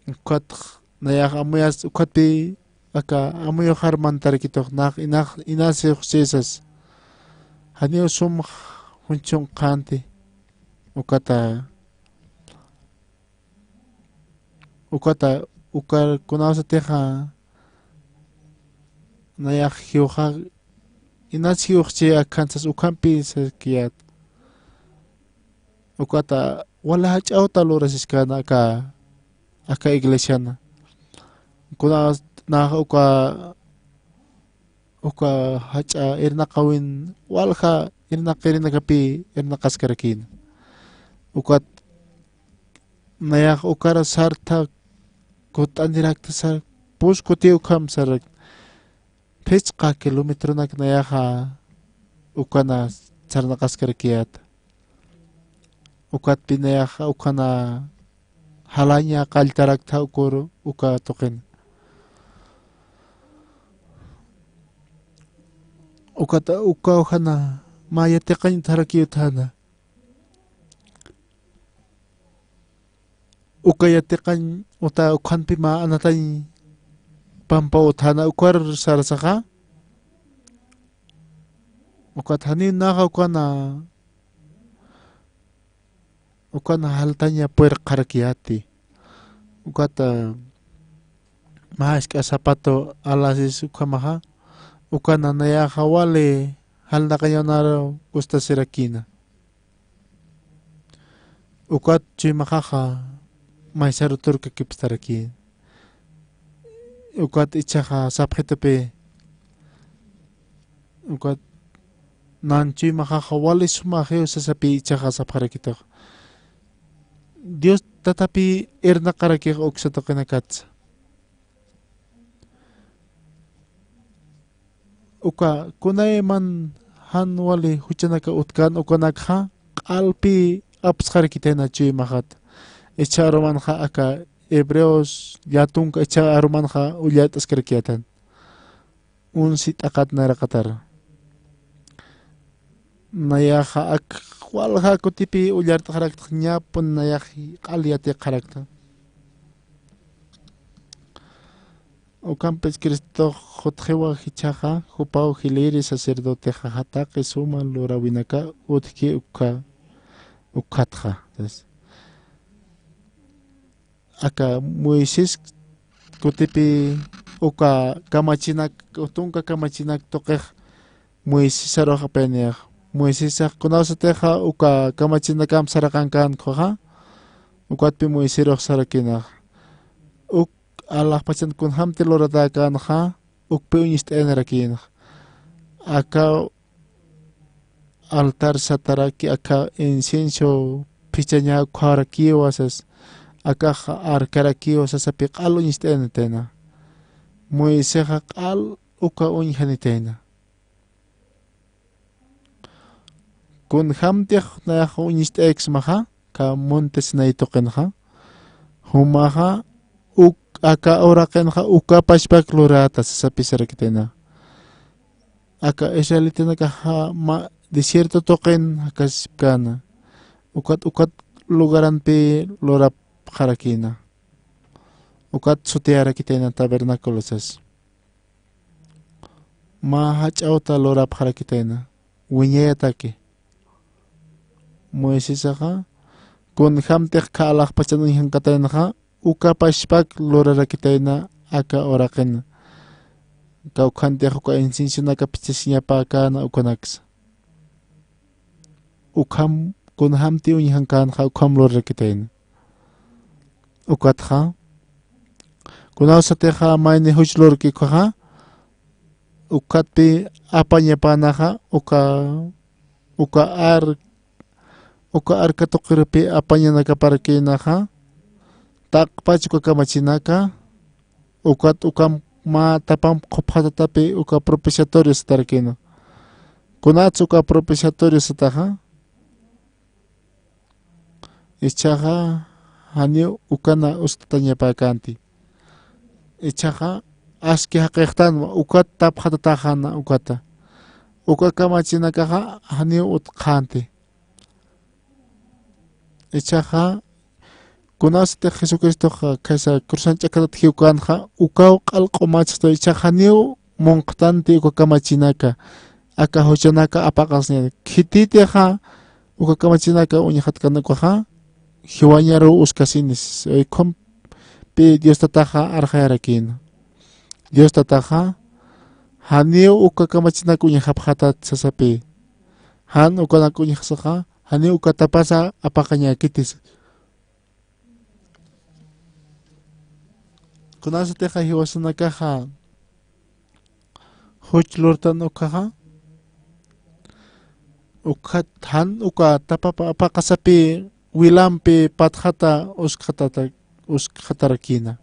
[SPEAKER 6] ukat nayaha amuyas ukatpi aka amuyo harmantarkitoq naq inasi sisas hanihu sumaq hunchun qanti ukar kunasa teja nayak hiuja inas hiuji akansas ukampi sakiyat ukata wala hachauta lorasiskana aka iglesiana kunas na uka hacha irnaqawin walha irnaqapi irnaqaskarakin ukat nayak ukara sarta kutandirakta sar puskuti ukam sarak pechqa kilometronak nayaha ukana sarnaqaskarakiyat ukat pinayaha ukana halanya qaltarakta ukur uka toqin ukata ukauhana mayateqañ tarakiyuthana ukayateqañ uta ukhanpi ma anatañ pampa uthana ukwar sarasaqa ukathani naqa ukana haltaña puer qarakiyati ukata mahashka zapato alasis ukamaha ukana nayaqa wale halnaqañanaro gustasirakina ukat chimaqaqa maysaro turka kipstarakin ukat ichaqa sapqitapi ukat nanchimaqaqa wale sumaqeu sasapi ichaqa sapqarakitaq Dios tatapi irnaqarakiq uksatuqinakatsa uka kunayman han wale huchanaka utkan ukanakqa q'alpi apsqarakitayna chimaqat icha arumanqa aka hebreos yatunka icha arumanqa ullat asqarakiyatan unsi t'aqat naraqatar nayaqa ak walqa kutipi ullarta qarakta ñapun nayaqi q'aliyati qarakta ukanpis Cristo hutqiwa hichaqa hupaw hiliri sacerdote hataqi suma lurawinaka utki ukatqa aka Moisés kutipi uka kamachinak utunka kamachinak tuqiq Moisés aroqa peniaq Moisés kunawsateqa uka kamachinakam saraqankan qoqa ukatpi Moisés roq sarakinaq uk alaqpachan kunhamti loratakanqa ukpi uñist'enarakinaq aka altar sataraki aka incienso pichaña qharakiwasas aka arkaraki sasapi q'al uñist'enatena Moisésqa q'al uka uñhanitena kunhamtiq nayaqa uñist'eksmaqa ka montes naytuqinqa humaqa aka uraqinqa ukapashpak lurata sasapi sarakitena aka israelitinaka desierto tuqin hakasipkana ukat lugaranpi lurap qarakina ukat sutiarakitena tabernaculosas ma hach'awta lurap qarakitena wiñayataki Moisésqa kunhamtiq ka'alaqpachan uñhankataynaqa ukapashpak lurarakitayna aka uraqina kawkhantiq uka incinsionaka pichasñapakana ukanaksa ukham kunhamti uñhankanqa ukham lurarakitayna ukatqa kunawsatiqa mayni huchlurkikuqa ukatpi apañapanaqa uka arka tuqiripi apañanakaparakinaqa taqpachuka kamachinaka ukam ma tapan qhuphatatapi uka propiciatorio satarakina kunatsu uka propiciatorio sataqa ichaqa hani ukana ustatañapakanti ichaqa aski haqiqtanma ukat tapqhatataqana ukata uka kamachinakaqa hani utqanti ichaqa kunawsatiq Jesucristoqa kaysa cruzan ch'akata hiukanqa ukaw q'alq'umachista ichaqa haniw munqtanti uka kamachinaka aka huchanaka apaqasña khititiqa uka kamachinaka uñihatkanakwaqa hiwañaru uskasinis khumpi Dios tataqa arqayarakina Dios tataqa haniw uka kamachinaka uñihapqata sasapi han ukanaka uñihsaqa hani ukatapasa apaqañakitis kunawsatiqa hiwasanakaqa huchlurtan ukaqa han uka tapapa apaqasapi wilampi patqata uskatarakina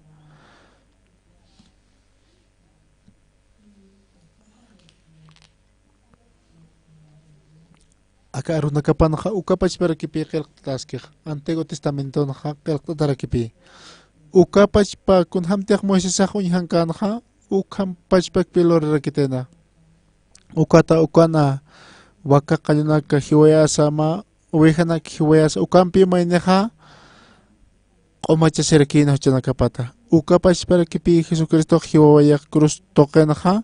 [SPEAKER 6] aka runakapanaqa ukapachparakipi qillqtaskiq Antiguo Testamentonaqa qillqtatarakipi ukapachpa kunhamtiq Moisésqa uñhankanqa ukham pachpakpi lurarakitena ukata ukana waka kayunaka hiwayasa ma ovejana hiwayasa ukampi maineja qomacha serkina huchanaka pata ukapash para kipi Jesucristo hiwaya cruz tokenaja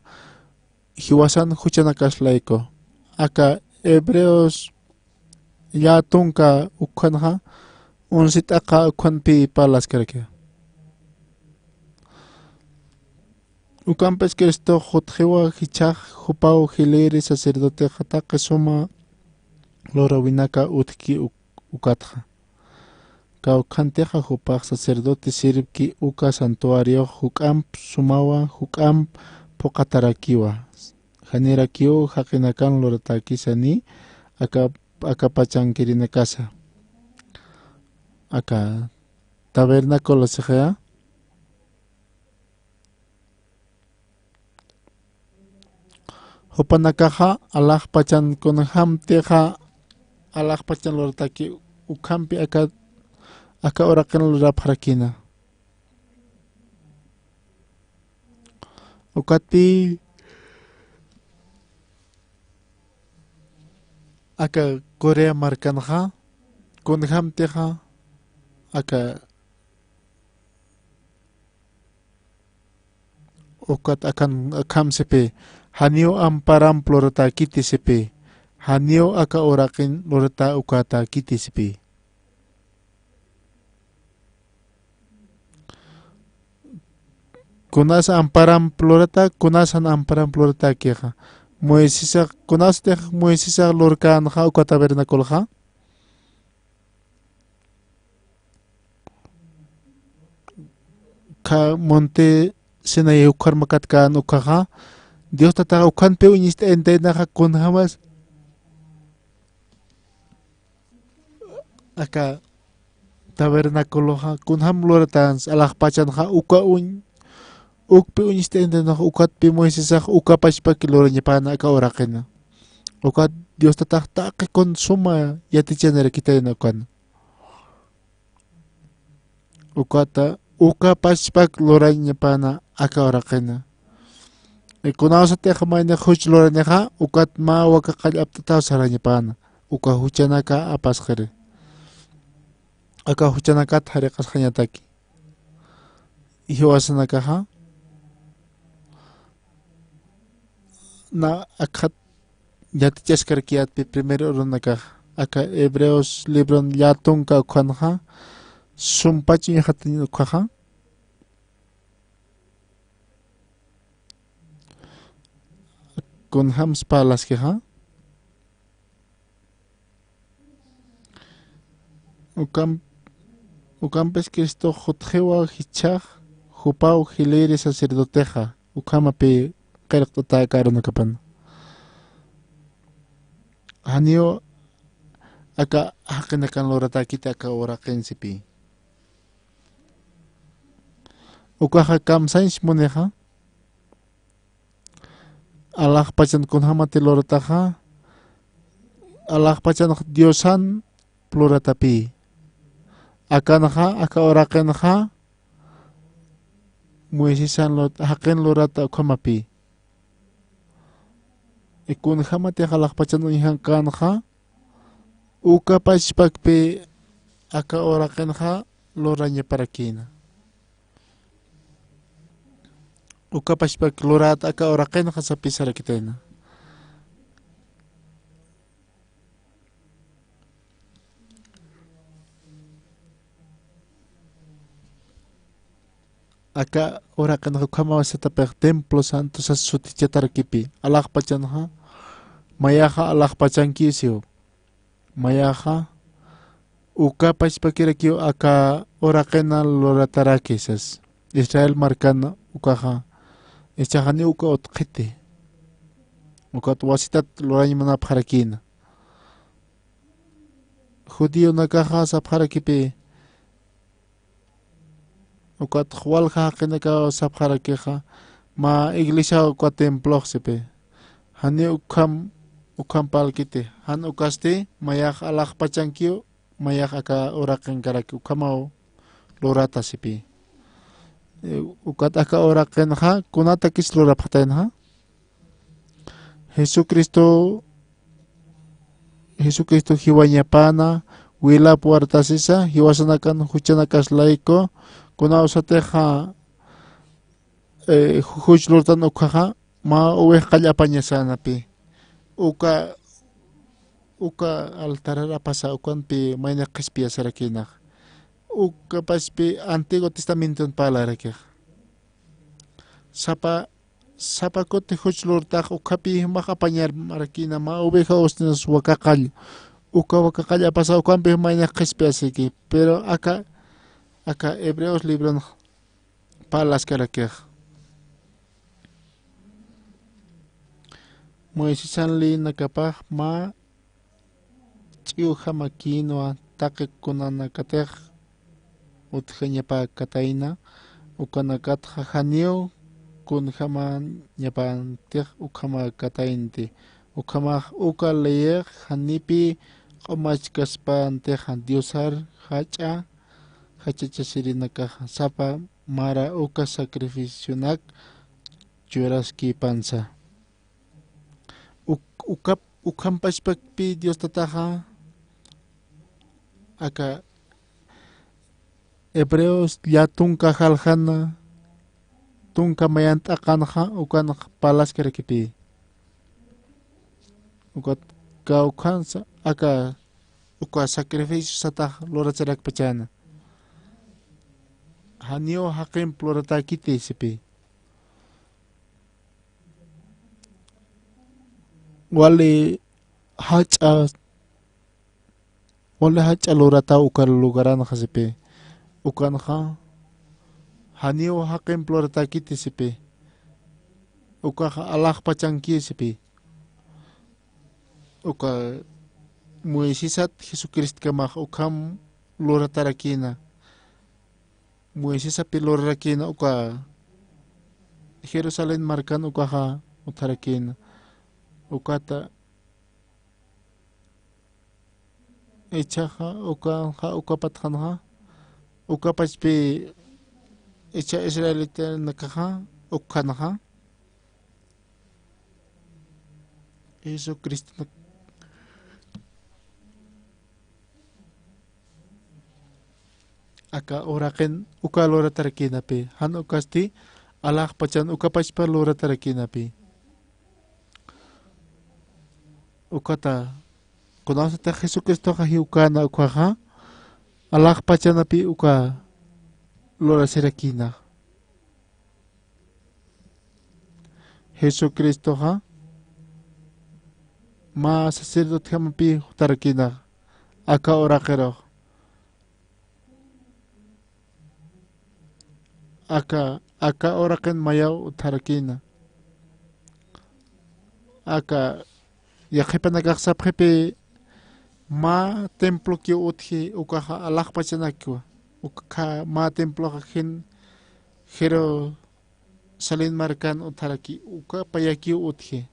[SPEAKER 6] hiwasan huchanakas laiko aka hebreos ya tunka ukanja unsit aka ukhanpi palas kerke ukampes Cristo hotjewa hichaj hupao hileri sacerdote hataka soma lora winaka utki ukatja ka ukhanteja hupaj sacerdote sirvki uka santuario hukam sumawa hukam pokatarakiwa janerakiu haqinakan loratakisani aka pachanquirina casa aka tabernáculo sejea hopanakaja alaj pachan kunham teja alaj pachan lorataki ukhampi aka orakan lorapharakina ukatpi aka Corea markanja kunham teja aka ukat akan akam sepe hanio amparam plorata kiti sepe hanio aka orakin lorata ukata kiti sepe kunas amparam plorata kunasan amparam plorata keja Moisisa kunaste Moisisa lorkan ha ukata vernacolja ka monte Sinay ukar makatkan ukaha Dios tata ukan pe uniste entena ha kun hamas aka tabernakulo ha kun ham loratans alak pachan ha uka uk pe uniste entena ukat pe Moises uka pachpa kiloro nyepana aka orakena ukat Dios tata ta ke konsuma yatichenera kitena kan ukata uka pachpak loranya pana aka orakena kunasa te khamaina khuch loraneja ukat ma waka qalapta saranya pana uka huchanaka apaskhare aka huchanaka thare qaskhanyataki hiwasanaka ha na akhat yatichaskar kiat pe primero ronaka aka hebreos libron yatunka khanja sumpachi hatin ukhaja con hams palas que ha ucampes Cristo hotjewa hichaj hupau hileri sacerdoteja ukama pe qerqta karuna kapan hanio aka haqina kan lorata kita aka ora qensipi ukaja kam sains moneja Allah pachan kun hamati lorataja Allah pachan diosan pluratapi akanaja aka orakenja muesisan lot haken lorata komapi ikun hamati Allah pachan unihan kanja uka pachpakpi aka orakenja loranya parakina uka pachpak lorat aka oraken sa pisara kitena aka oraken kama sa tapek templo santo sa sutichatar kipi alak pachan ha mayaha alak pachan kisio mayaha uka pachpakira kio aka orakena loratarakisas Israel markana ukaha Echahani uka otqiti uka wasitat loranya mana pharakina judío nakaja sa pharakipi uka khwal kha qinaka sa pharakeja ma iglesia uka templo sepe hani ukam palkite han ukaste mayak alak pachankio mayak aka oraken karaki ukamao lorata sepe ukat aka oraken ha kunata kis lora phataen ha Jesucristo hiwañapana wila puertasisa hiwasanakan huchanakas laiko kuna usateja huchlurtan ukaja ma uwe qallapañasanapi uka altarara pasa ukanpi mayna qhispia sarakinaq uka paspi Antiguo Testamento palarakej sapa kuti huchlurtaq ukapi maq apañar marakina ma oveja ostinas wakaqall uka wakaqalla pasa ukanpi mayna qhispia asiki pero acá Hebreos libro palas karakej Moisés anli nakapaj ma ch'iuja makinua taqikunanakatej utjañapa kataina ukanakatja janiu kunjama ñapantej ukjama katainti ukjama uka leyej janipi q'umachkaspantej diosar hachachasirinakaja sapa mara uka sacrificionak churaski panza ukhampashpakpi Dios tataja acá Hebreos ya tunka jaljana tunka mayant akanja ukan palas kerekipi ukat kaukansa acá uka sacrificio satah loracharak pachana hanio hakim ploratakiti sipi wale hacha lorata ukal lugaran hasipe ukanja hanio hakim ploratakiti sipi ukaja alaj pachanki sipi uka Moisésat Jesucristo kamaj ukam loratarakina Moisés pilorakina uka Jerusalén marcan ukaja utarakina ukata echaja ukapatjanja ukapachpi echa israelita nakaja ukanaja Jesucristo acá oraken uka lora tarakinapi han ukasti alaj pachan ukapachpa lora tarakinapi ukata kunasata Jesucristo haji ukana ukaja alaj pachanapi uka lora serakina Jesucristo ha ma sacerdote hamapi tarakina acá orakero acá oraken mayau tarakina acá yaqipanakaq sapqipi ma templo ki utji ukaja alaq pachanakwa uka ma templo jin Jerusalén marcan utaraki uka payaki utji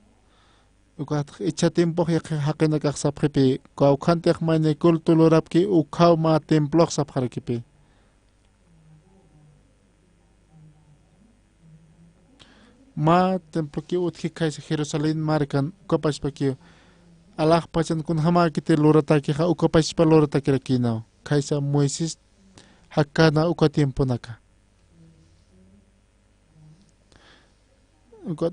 [SPEAKER 6] uka echa tiempo haqinakaq sapqipi kawkhantiq mayne kultulurapki uka ma templo sapqarakipi ma templo ki utji kaisa Jerusalén marcan ukapashpaki alaj pachan kun hama kite lorataki ha ukapashpa lorataki rakina kaisa Moisés hakana uka tiempo naka uka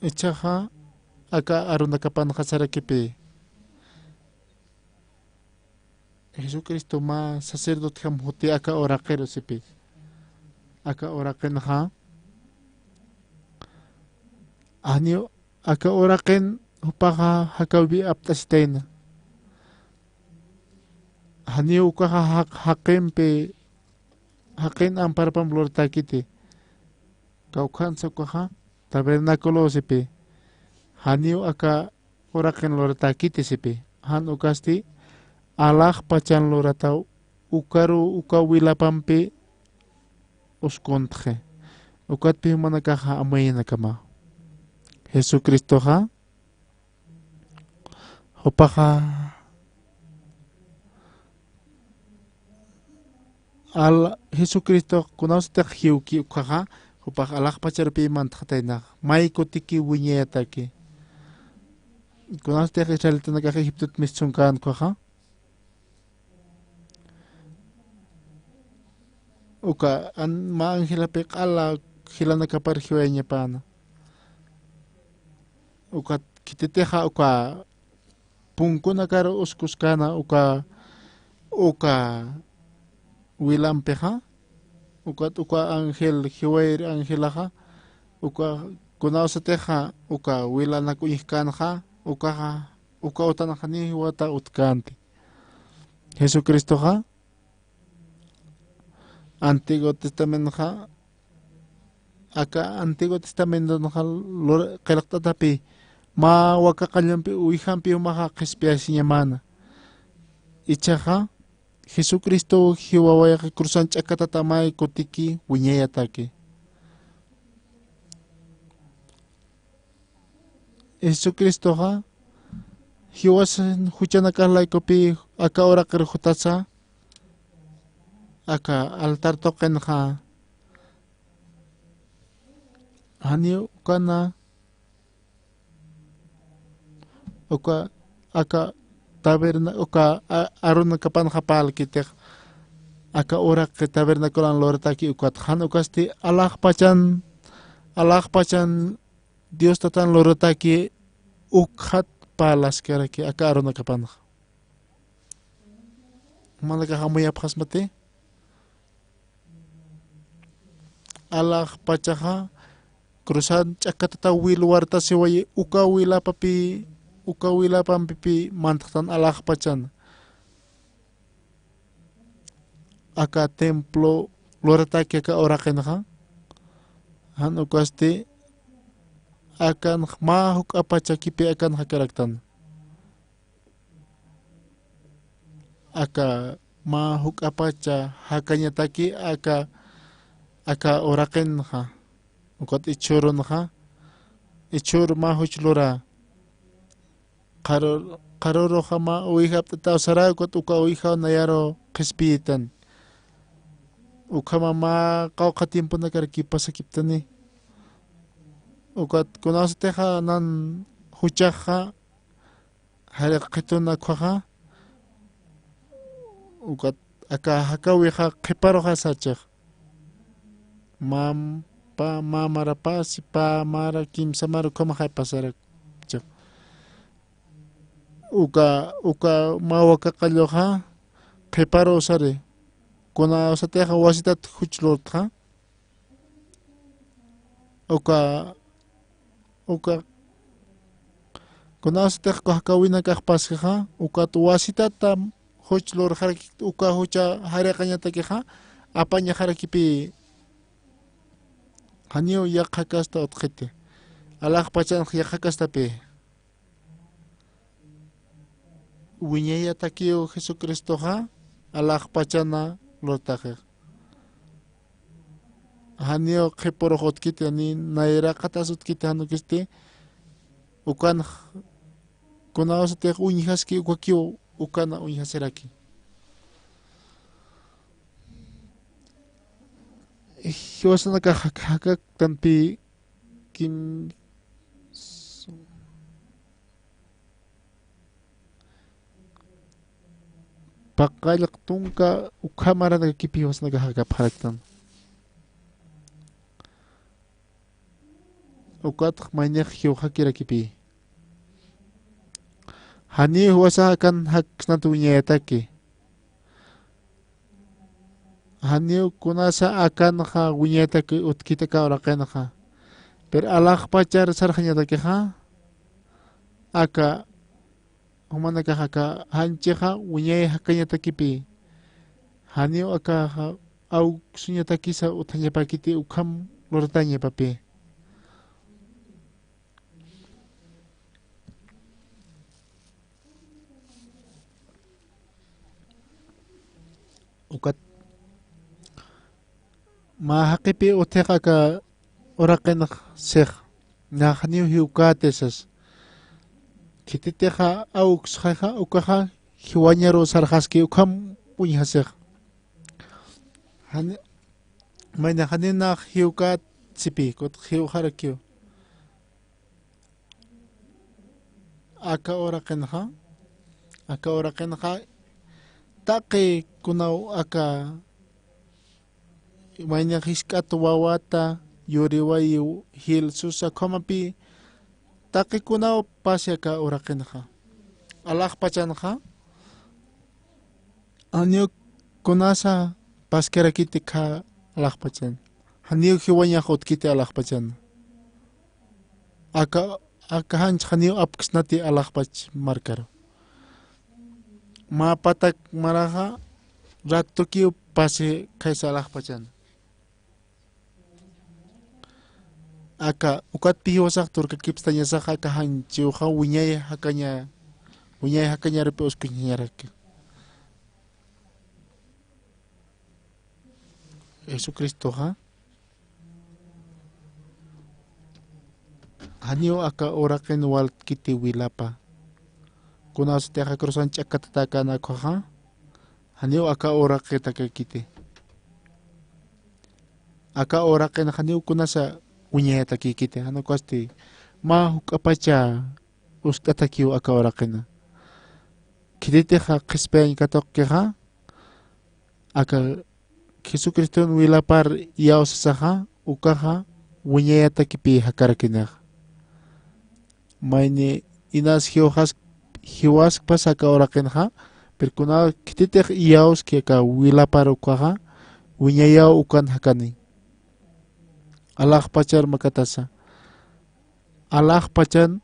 [SPEAKER 6] echaja aka arunakapan hasarakipi Jesucristo ma sacerdote ham huti aka orakero sipi aka oraken ha anio aka oraken upaha hakawi aptasitaina hanio ukaha hakempe haken amparpam lortakiti kaukhan sakuha tabernakulo sipi hanio aka oraken lortakiti sipi han ukasti alaj pachan loratau ukaru ukawilapampi uskontje ukatpi manakaha amayna kama Jesucristo ha upaha al Jesucristo kunastek hiuki ukaha upak alak pacar pi mantakatay na may kutiki winyeta ki kunas te kisalita na kakihiptut misungkan ko ha uka an maanghila pek ala hila na kaparhiwenya pana uka kititeha uka pungko na karo uskuskana uka wilampeha uka angel hiwair angelaha uka kunaw sa teha uka wila na kuihkanha uka utanakani wata utkanti Jesucristo ha Antiguo Testamento ha aka Antiguo Testamento ha kailaktatapi ma wakakalyampi uihampi umaha kispiasi nyamana ichaha Jesucristo hiwawaya krusan chakatatamay kutiki wiñayataki Jesucristo ha hiwasan huchanakalay kopi aka ora kirhutasa aka altar token ha hani kana uka aka taberna uka arun kapan kapal kitek aka ora ke taberna kolan lortaki ukat han ukasti Allah pacan Dios tatan lortaki ukhat palas keraki aka arun kapan malaka hamu ya pas mate Allah pacaha krusan cakatata wilwarta siwaye uka wila pampipi mantaktan Allah pacan aka templo lortaki aka oraken ha han ukasti akan mahuk apaca kipi akan hakaraktan aka mahuk apaca hakanya taki aka oraken ha ukot ichurun ha ichur mahuch lora karoro hama uihap tataw sara ukot uka uihaw nayaro kispitan ukama ma kau katimpo na karkipa sakiptani ukot kunas teha nan huchaha harak kituna kwaha ukot aka hakawiha kiparo ha sachak mamara pa si pa mara kim samaru koma hay pasarak chak uka mawaka kalyoha kiparo sare kuna sa teha wasitat huchlot ha uka kuna sa teha kahkawina kahpas ha uka tu wasitat tam huchlor harak uka hucha harakanya taki ha apanya harakipi Hanyo yak hakasta otkete. Allah pacan yak hakasta pe. Wiñaya takio Jesucristo ha. Allah pacana lortaje. Hanyo keporohot kite ni naira katasut kite hanu kiste. Ukan kunaos te uñihaski ukakio ukana uñihaseraki. Hiwas na kahakak tanpi kim pakalak tungka ukamara na kipi hiwas na kahakap haraktan ukat manyak hiyo hakira kipi hani hiwasa akan hak natunya yatake Hanyo kunasa akan ha winyata ke utkita ka oraken ha. Per Allah pacar sarhanya take ha. Aka humana ka haka hanche ha winyay hakanya takipi. Hanyo aka ha au sunya takisa utanya pakiti ukam lortanya papi. Ukat mahakipi uteka ka oraken seh na hanyo hiukatesas kititeha au kshaha ukaha hiwanyaro sarhaski ukam punyaseh han mayna hanina hiukat sipi kot hiu harakio aka ora kenha take kunau aka Maña hiskat wawata yuriwayu hil susa komapi take kunau pasya ora kenha alak pachanha anyo kunasa paskera kiti ka alak pachan hanyo hiwanya hot kiti alak pachan aka hanch hanyo apksnati alak pach markar ma patak maraha ratukiu pase kaisa alak pachan aka ukat pihosak turka kipstanya saka aka hanchiu ha wiñay hakanya rupi uskuñarak Jesucristo ha hanyo aka oraken wal kiti wilapa kunas teja cruzan chakatata na koha hanyo aka orake take kiti aka oraken hanyo kunasa uñeta kiti hano kosti ma hukapacha ustatakiu aka orakena kiti teja qispeñ katok keja aka Jesucristo wilapar yaosasaja ukaja uñeta kipi hakarakinaj mayni inas hiwas pasaka orakenja perkuna kititej yaos que aka wilapar ukaja uñaya ukan hakani alaj pachar makatasa alaj pachan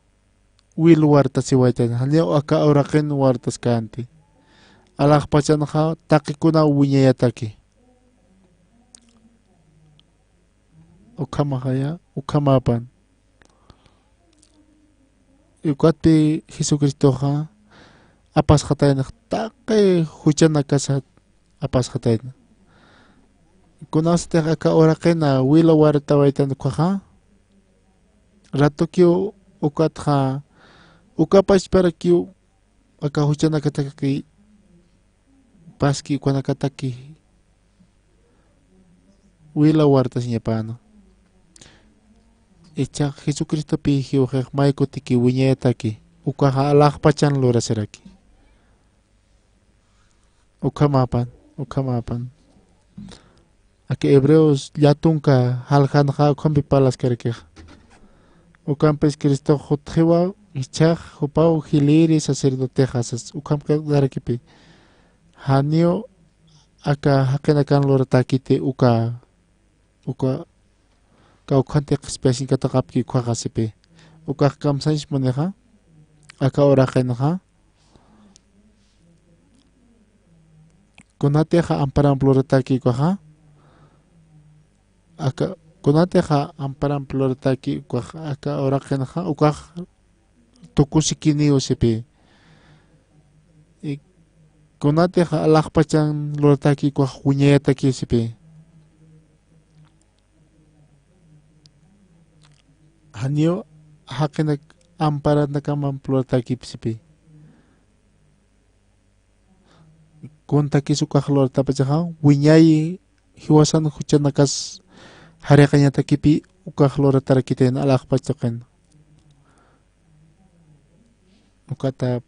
[SPEAKER 6] wil wartas iwaitan hanyo aka oraken wartas kanti alaj pachan ja takikuna uñaya taki ukamahaya ukamapan ukatpi Jesucristo ha apas hatayn take huchana kasat apas hatayn kunaste aka orakena wila warta waitan kwaha ratokio ukatha ukapas para kio aka huchana kataki paski kwana kataki wila warta siñapano Echa Jesucristo pi hiuhej maiko tiki wiñetaki ukaha alaj pachan lora seraki ukamapan Aquí hebreos yatunka halhanja kombi palas kerekej ukampes Cristo hotjewa ichaj hupau hiliri sacerdotejas ukamka darakipi hanio aka hakenakan lora takite uka kaukante spesi kata kapki kwa kasipe uka kamsais moneja aka orakenja kunateja amparan plorataki kwaja aka kunateja amparan plorataki kwaja aka orakenja uka tukusikini usipe kunateja alajpachan lorataki kwaja uñetaki usipe hanyo hakenak amparan nakaman plotaki psipi kuntaki sukaj lorta pachaja wiñay hiwasan huchanakas harekanya takipi ukaj lorta rakiten alaj pachoken ukata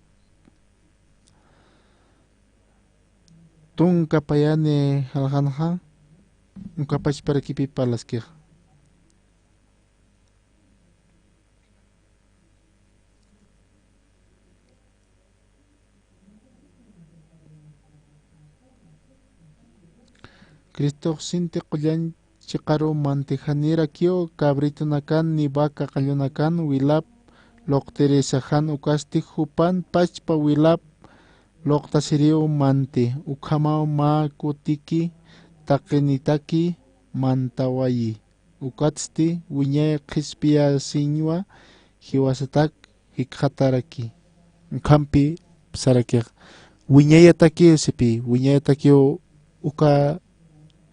[SPEAKER 6] tunka payane halhanja ukapach para kipi palaskej Cristo sinte qullan chiqaru mantijanira kio cabrito nakan ni vaca qallunakan wilap loqteresajan ukasti hupan pachpa wilap loqtasiriu manti ukhamao ma kutiki takenitaki mantawayi ukatsti wiñay qispia siñwa hiwasatak hikhataraki kampi sarakej wiñayataki sipi wiñayataki uka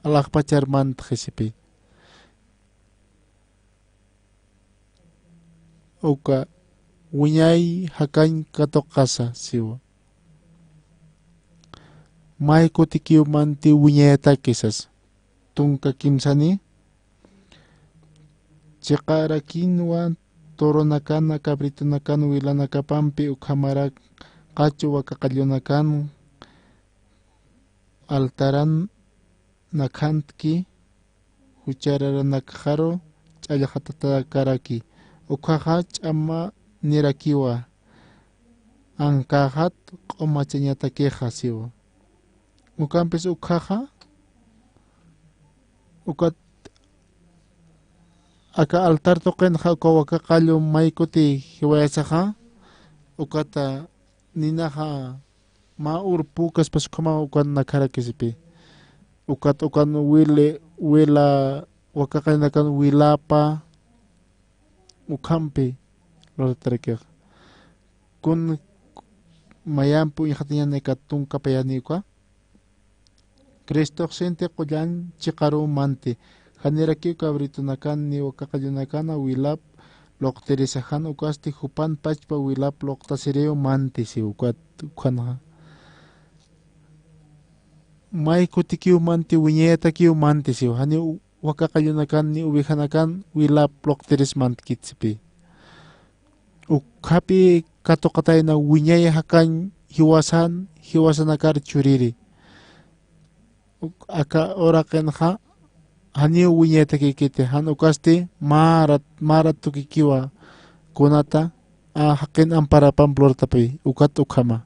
[SPEAKER 6] alaj pachar mant jesipi uka wiñay hakan katokasa siwa may kutikiu manti wiñayata kisas tunka kimsani chiqarakinwan toronakana cabritonakan wilanakapampi ukhamara qachu wakaqallunakan altaran nakantki huchararanakjaro ch'allaqatakaraki ukhaqa ch'ama nirakiwa ankajat q'umachañatakiqa siwa ukanpis ukhaqa ukat aka altar toqenqa uka wakaqallu maykuti hiwayasaqa ukata ninaqa ma urpukas pasukama ukan nakharakisipi ukat ukan wila wakaqaynakan wilapa ukampi lortarakej kun mayampu iqatiñanika tunkapayaniqa Cristo sente qullan chiqaru manti haniraki cabritonakan ni wakaqallunakana wilap loqtirisajan ukasti hupan pachpa wilap loqtasireo manti si ukat ukhanqa may kutikiu manti wiñayatakiu manti si hani wakaqallunakkan ni ubijanakan wilap loqtiris mantkitzipi ukhapi katoqatayna wiñay hakan hiwasanakar churiri aka oraqenqa hani wiñaytakikiti han ukasti marat tukikiwa kunata haqin amparapan plortapi ukat ukhama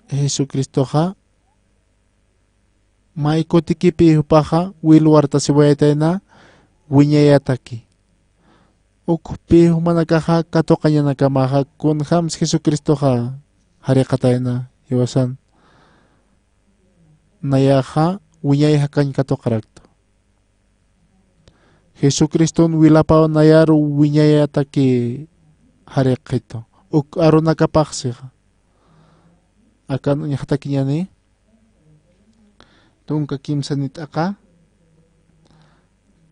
[SPEAKER 6] Jesucristoqa may kutikipi upaqa wilwarta siwayatayna wiñayataki ukpi humanakaqa katoqañanakamaqa kunhams Jesucristoqa hariqatayna hiwasan nayaqa wiñay hakan katoqarakto Jesucristo wilapa nayaru wiñayataki hariqito arunakapaqsiqa akan ñaqtakiñani tunka kimsanit'aqa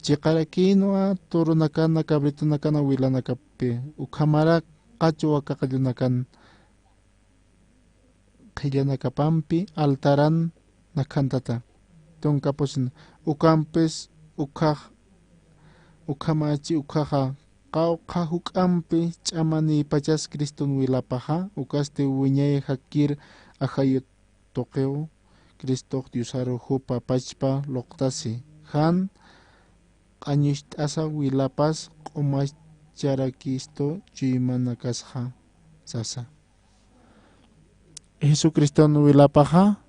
[SPEAKER 6] chiqarakinuwa turunakana cabritunakana wilanakapi ukhamara qachu wakaqallunakan qillanakapampi altaran nakantata tunkapusin ukanpis ukhamachi ukhaqa qawqa huk'anpi ch'amani pachas Criston wilapaqa ukasti wiñay hakir ahayu toqeu Cristo diusaru hupa pachpa loqtasi han q'añisht'asa wilapas q'umacharakisto chuymanakasqa sasa Jesucristo wilapaqa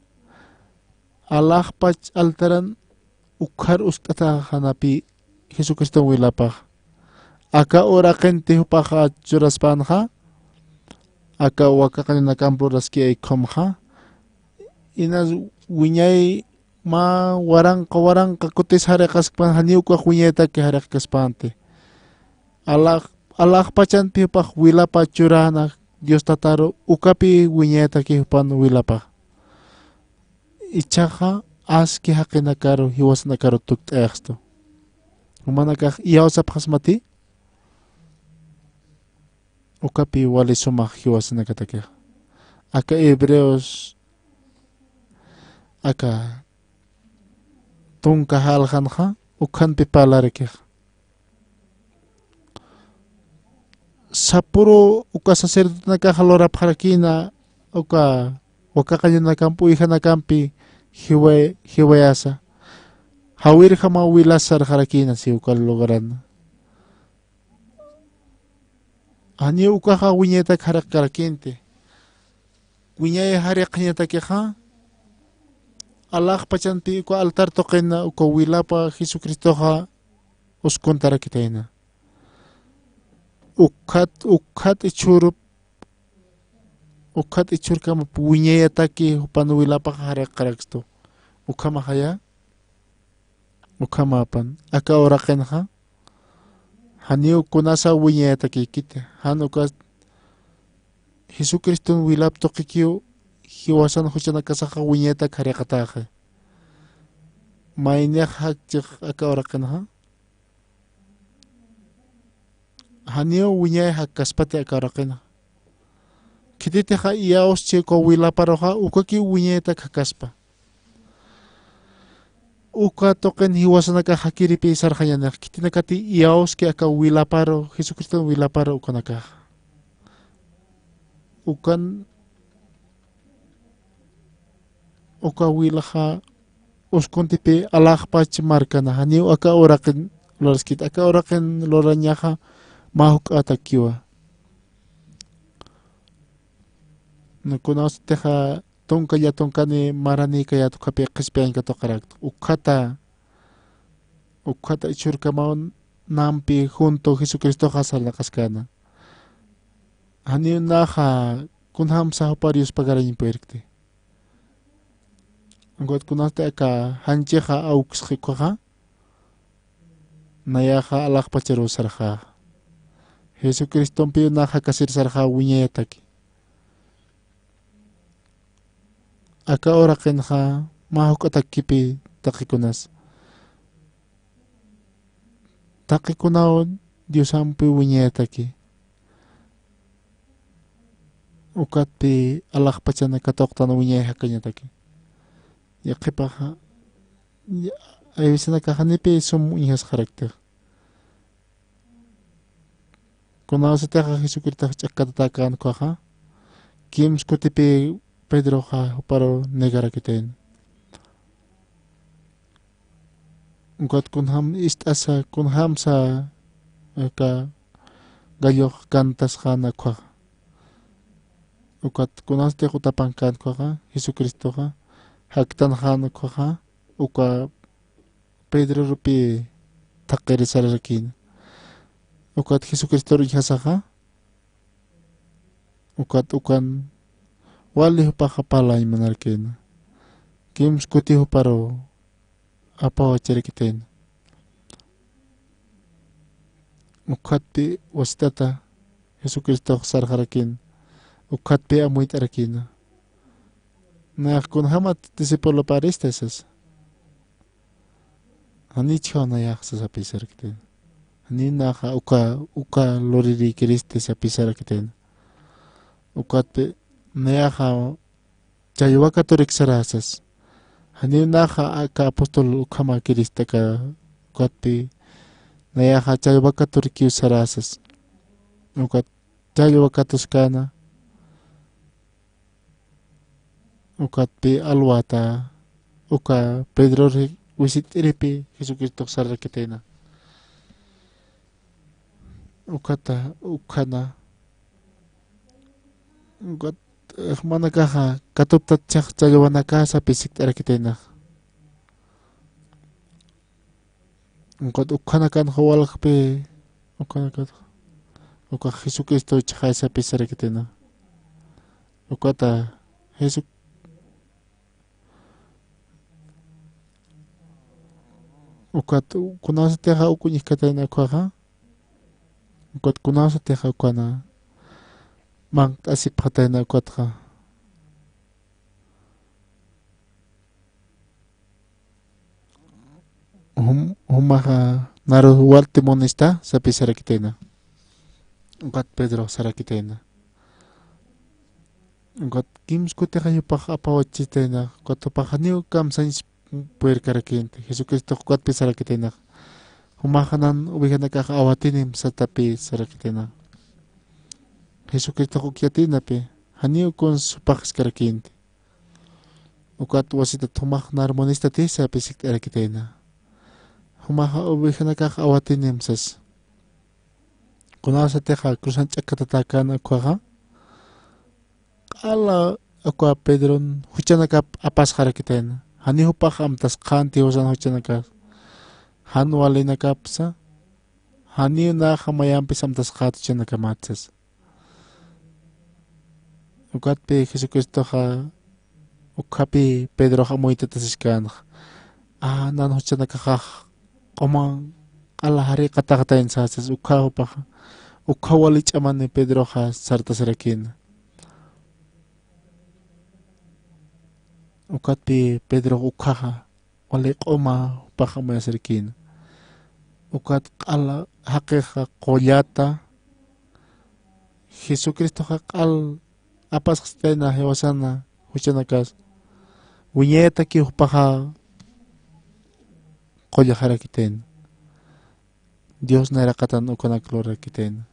[SPEAKER 6] alaqpach altaran ukhar ust'ata hanapi Jesucristo wilapaqa aka oraqenti hupaqa churaspanqa aka wakaqallanakan pluraski aykhumqa inas wiñay ma waranqa kutis hariqaspan hani ukaq wiñaytaki hariqkaspante alaqpachanpi hupaq wilapa churana Dios tataru ukapi wiñaytaki hupan wilapaq ichaqa aski haqinakaru hiwasanakaru tukt'ayaqsto humanakaq iyawsapaqas mati ukapi wali sumaq hiwasanakatakej aka hebreos aka tunka halqanqa ukhanpi parlarakej sapuro uka sacerdotenakaqa lorapaqrakina uka wakaqallanakanpi uyhanakanpi hiwayasa hawirqa ma wilasarqarakina si uka lugarana ani ukaqa wiñayta hariqkarakinte wiñay hariqñatakiqa alaqpachanpi uka altar toqina uka wilapa Jesucristoqa uskuntarakitayna ukhat ichurkama wiñayataki hupan wilapaqa hariqkaraksto ukhama haya ukhamapan aka oraqenqa haniu kunasa wiñaytakikita han ukas Jesucristo wilap toqikiu hiwasan huchanakasaqa wiñayta hariqataqa mayniq haqchiq aka oraqenqa haniu wiñay hakaspati aka oraqenqa kititiqa iyauschi ko wilaparoqa ukaki wiñayta hakaspa uka token hiwasan naka hakiri pisar kanya na kiti nakati iaos ke aka wilaparo Jesucristo wilaparo uka naka ukan uka wilaha uskunti pe alah pach markana haniu aka oraken lorskit aka oraken loranyaha mahuk atakiwa nukunaos teha tonka ya tonka ni marani kaya to kape kespian ka to karak ukata ichurka maun nampi junto Jesucristo hasal na kaskana haniu naha kunham sa parius pagarin puerkte ngot kunaste aka hancheha auks khikha nayaha alak pachero sarha Jesucristo pi naha kasir sarha winyetaki aka ora kenha mahuk atakipi takikunas takikunaon Dios ampi winyetaki ukat pi alak pachana katoktan winyeha kanyataki yaqipaha ayusana kahanipi sum ihas karakter kunaos teha Jesucristo chakatatakan koha kim skutipi Pedro ha paro negara kiten ungkot kunham istasa kunham sa ka gayo kantas khana kwa ukat kunas te kutapangkan kwa Jesucristo ha haktan khana kwa uka Pedro rupi takeri sararakin ukat Jesucristo rihasa ha ukat ukan wali pakapalay manarkin kim skuti paro apa wacere kiten ukat pi wasitata Jesucristo sarharakin ukat pi amuit arakin na kun hamat disipolo paristes hani chona yak sa pisar kiten hani naha uka loriri kiriste sa pisar kiten ukat pi nayaha chaywa katolik sarasas hani naha aka apostol ukama kirista ka katpi nayaha chaywa katolik sarasas ukat chaywa katoskana ukat pi alwata uka Pedro wisit iripi Jesucristo sarakitena ukata ukana ukat manakaha katuptat chak chaywanaka sa pisik arakitena ukat ukanakan hawalakpi ukanakan uka Jesucristo chakay sa pisarakitena ukata Jesus ukat kunasa teha ukunyih katena kwaha ukat kunasa teha ukana mang asip katena ukatha humaha naru walti monista sapi sarakitena ukat Pedro sarakitena ukat kimsku teha yupah apawachitena ukat upahaniu kam sains puer karakinte Jesucristo kuat pi sarakitena humakanan ubihana kakawatinim sa tapi sarakitena Jesucristo kukiatina pi haniu kon supakis karakinte ukat wasita humak narmonista ti sa pisik karakitena humaka ubihana kakawatinim sas kunasa teha krusan chakatatakan akwaha ala akwa Pedron huchana kap apas karakitena hani hupak amtas kanti hosan huchanaka han wali nakapsa hani na khamayampis amtas khatu chanaka matsas ukat pe Jesucristo ha ukapi Pedro ha moita tasiskan nan huchanaka ha komang ala hari kata-kata insasas ukha hupak ukha wali chamane Pedro ha sarta sarakin ukat pi Pedro ukhaha wali qoma pahamaya sirkin ukat ala haqiqa qollata Jesucristo haqal apas qstena hewasana huchanakas wiñeta ki upaha qolla harakiten. Dios narakatan ukonaklora kiten.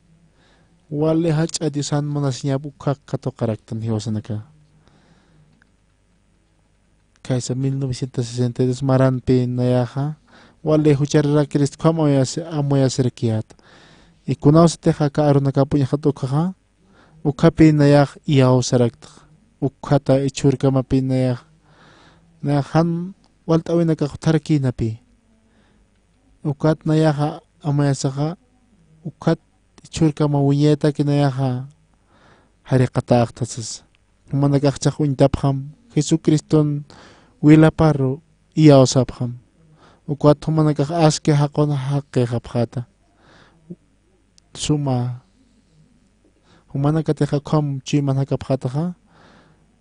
[SPEAKER 6] Wale hach adisan monasnya buka kato karaktan hiwasanaka. Kaisa 1962 maranpi nayaha. Wale hucharra kirist amoya serkiat. Y kunaus teja ka arunaka punya hatukaha. Ukapi nayah iyaw sarakt. Ukata ichurka mapi nayah. Nayahan waltawi nakakutarki napi. Ukat nayaha amoya saka. Ukat ichurka mawunyeta kinayaha. Hari kataak tasas. Humanagakchak untapkham. Jesucriston wilaparo iyaw sapkham. Ukat humanagak aske hakon hakke hapkhata. Suma humanakateja kom chima hakapkhataja.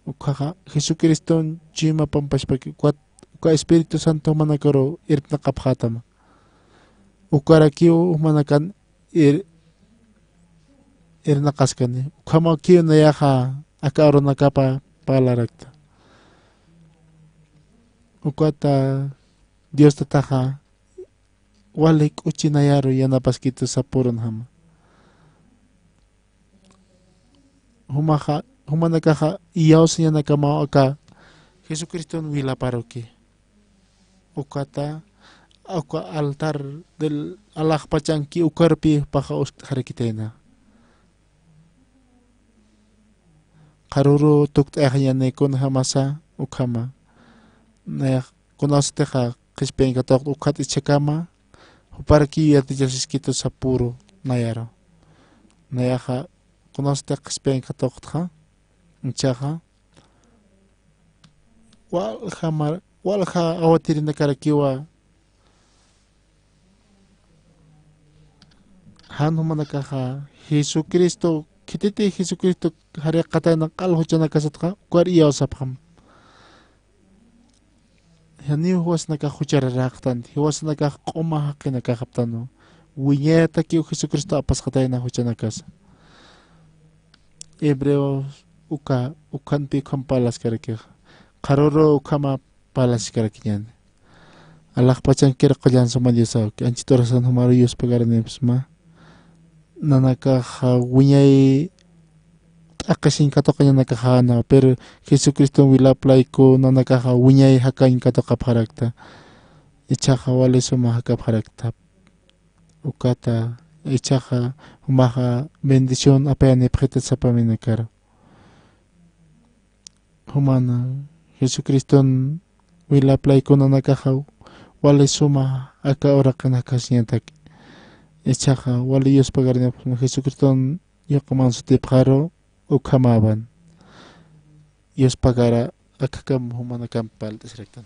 [SPEAKER 6] Ukaja Jesucriston chima pampashpaki. Uka Espíritu Santo humanakaro irpnakapkhatama. Ukarakiu humanakan nakaskani. Ukama kiu nayaha akaro nakapa palarakta. Ukata Dios tataja walik uchinayaro yanapaskitu sapuron hama. Humanakaja iyaos yanakama aka Jesucristo wila paroki. Ukata uka altar del Allah pachanki ukarpi paja harikitena. Karuru tukt ehayane kun hamasa ukama. Naya kunasteja kispen katok ukat ichekama. Huparki yatijasiskito sapuro nayaro. Nayaja kunaste kispen katok tja. Nchaja. Walha awatirin nakarakiwa. Han humanakaja Jesucristo kititi Jesucristo hari kata nakal huchana kasatka kwar iyaw sapham. Yani huwas nakahuchara raktan, huwas nakakoma haki nakakaptano. Winyeta kiyo Jesucristo apas katay na huchana kasa. Hebreos ukanpi kampalas karakih. Karoro ukama palas karakinyan. Allah pachan kira kalyan sama Diyosaw. Anchitorasan humaru Diyos pagaranipsma. Nanakaha winyay akasin kato kanya nakahana. Pero Jesucristo wilaplay ko nanakaha winyay hakain kato kapharakta. Ichaha wale suma hakapharakta. Ukata ichaha humaha bendición apean ipjetet sa paminakaro. Humana Jesucristo wilaplay ko nanakaha wale suma aka orakan hakasnyantak. Ichaha wale Dios pagaranipsma Jesucristo yokaman sutipjaro ukamaban. Dios pagara akakam humanakam paltas rektan.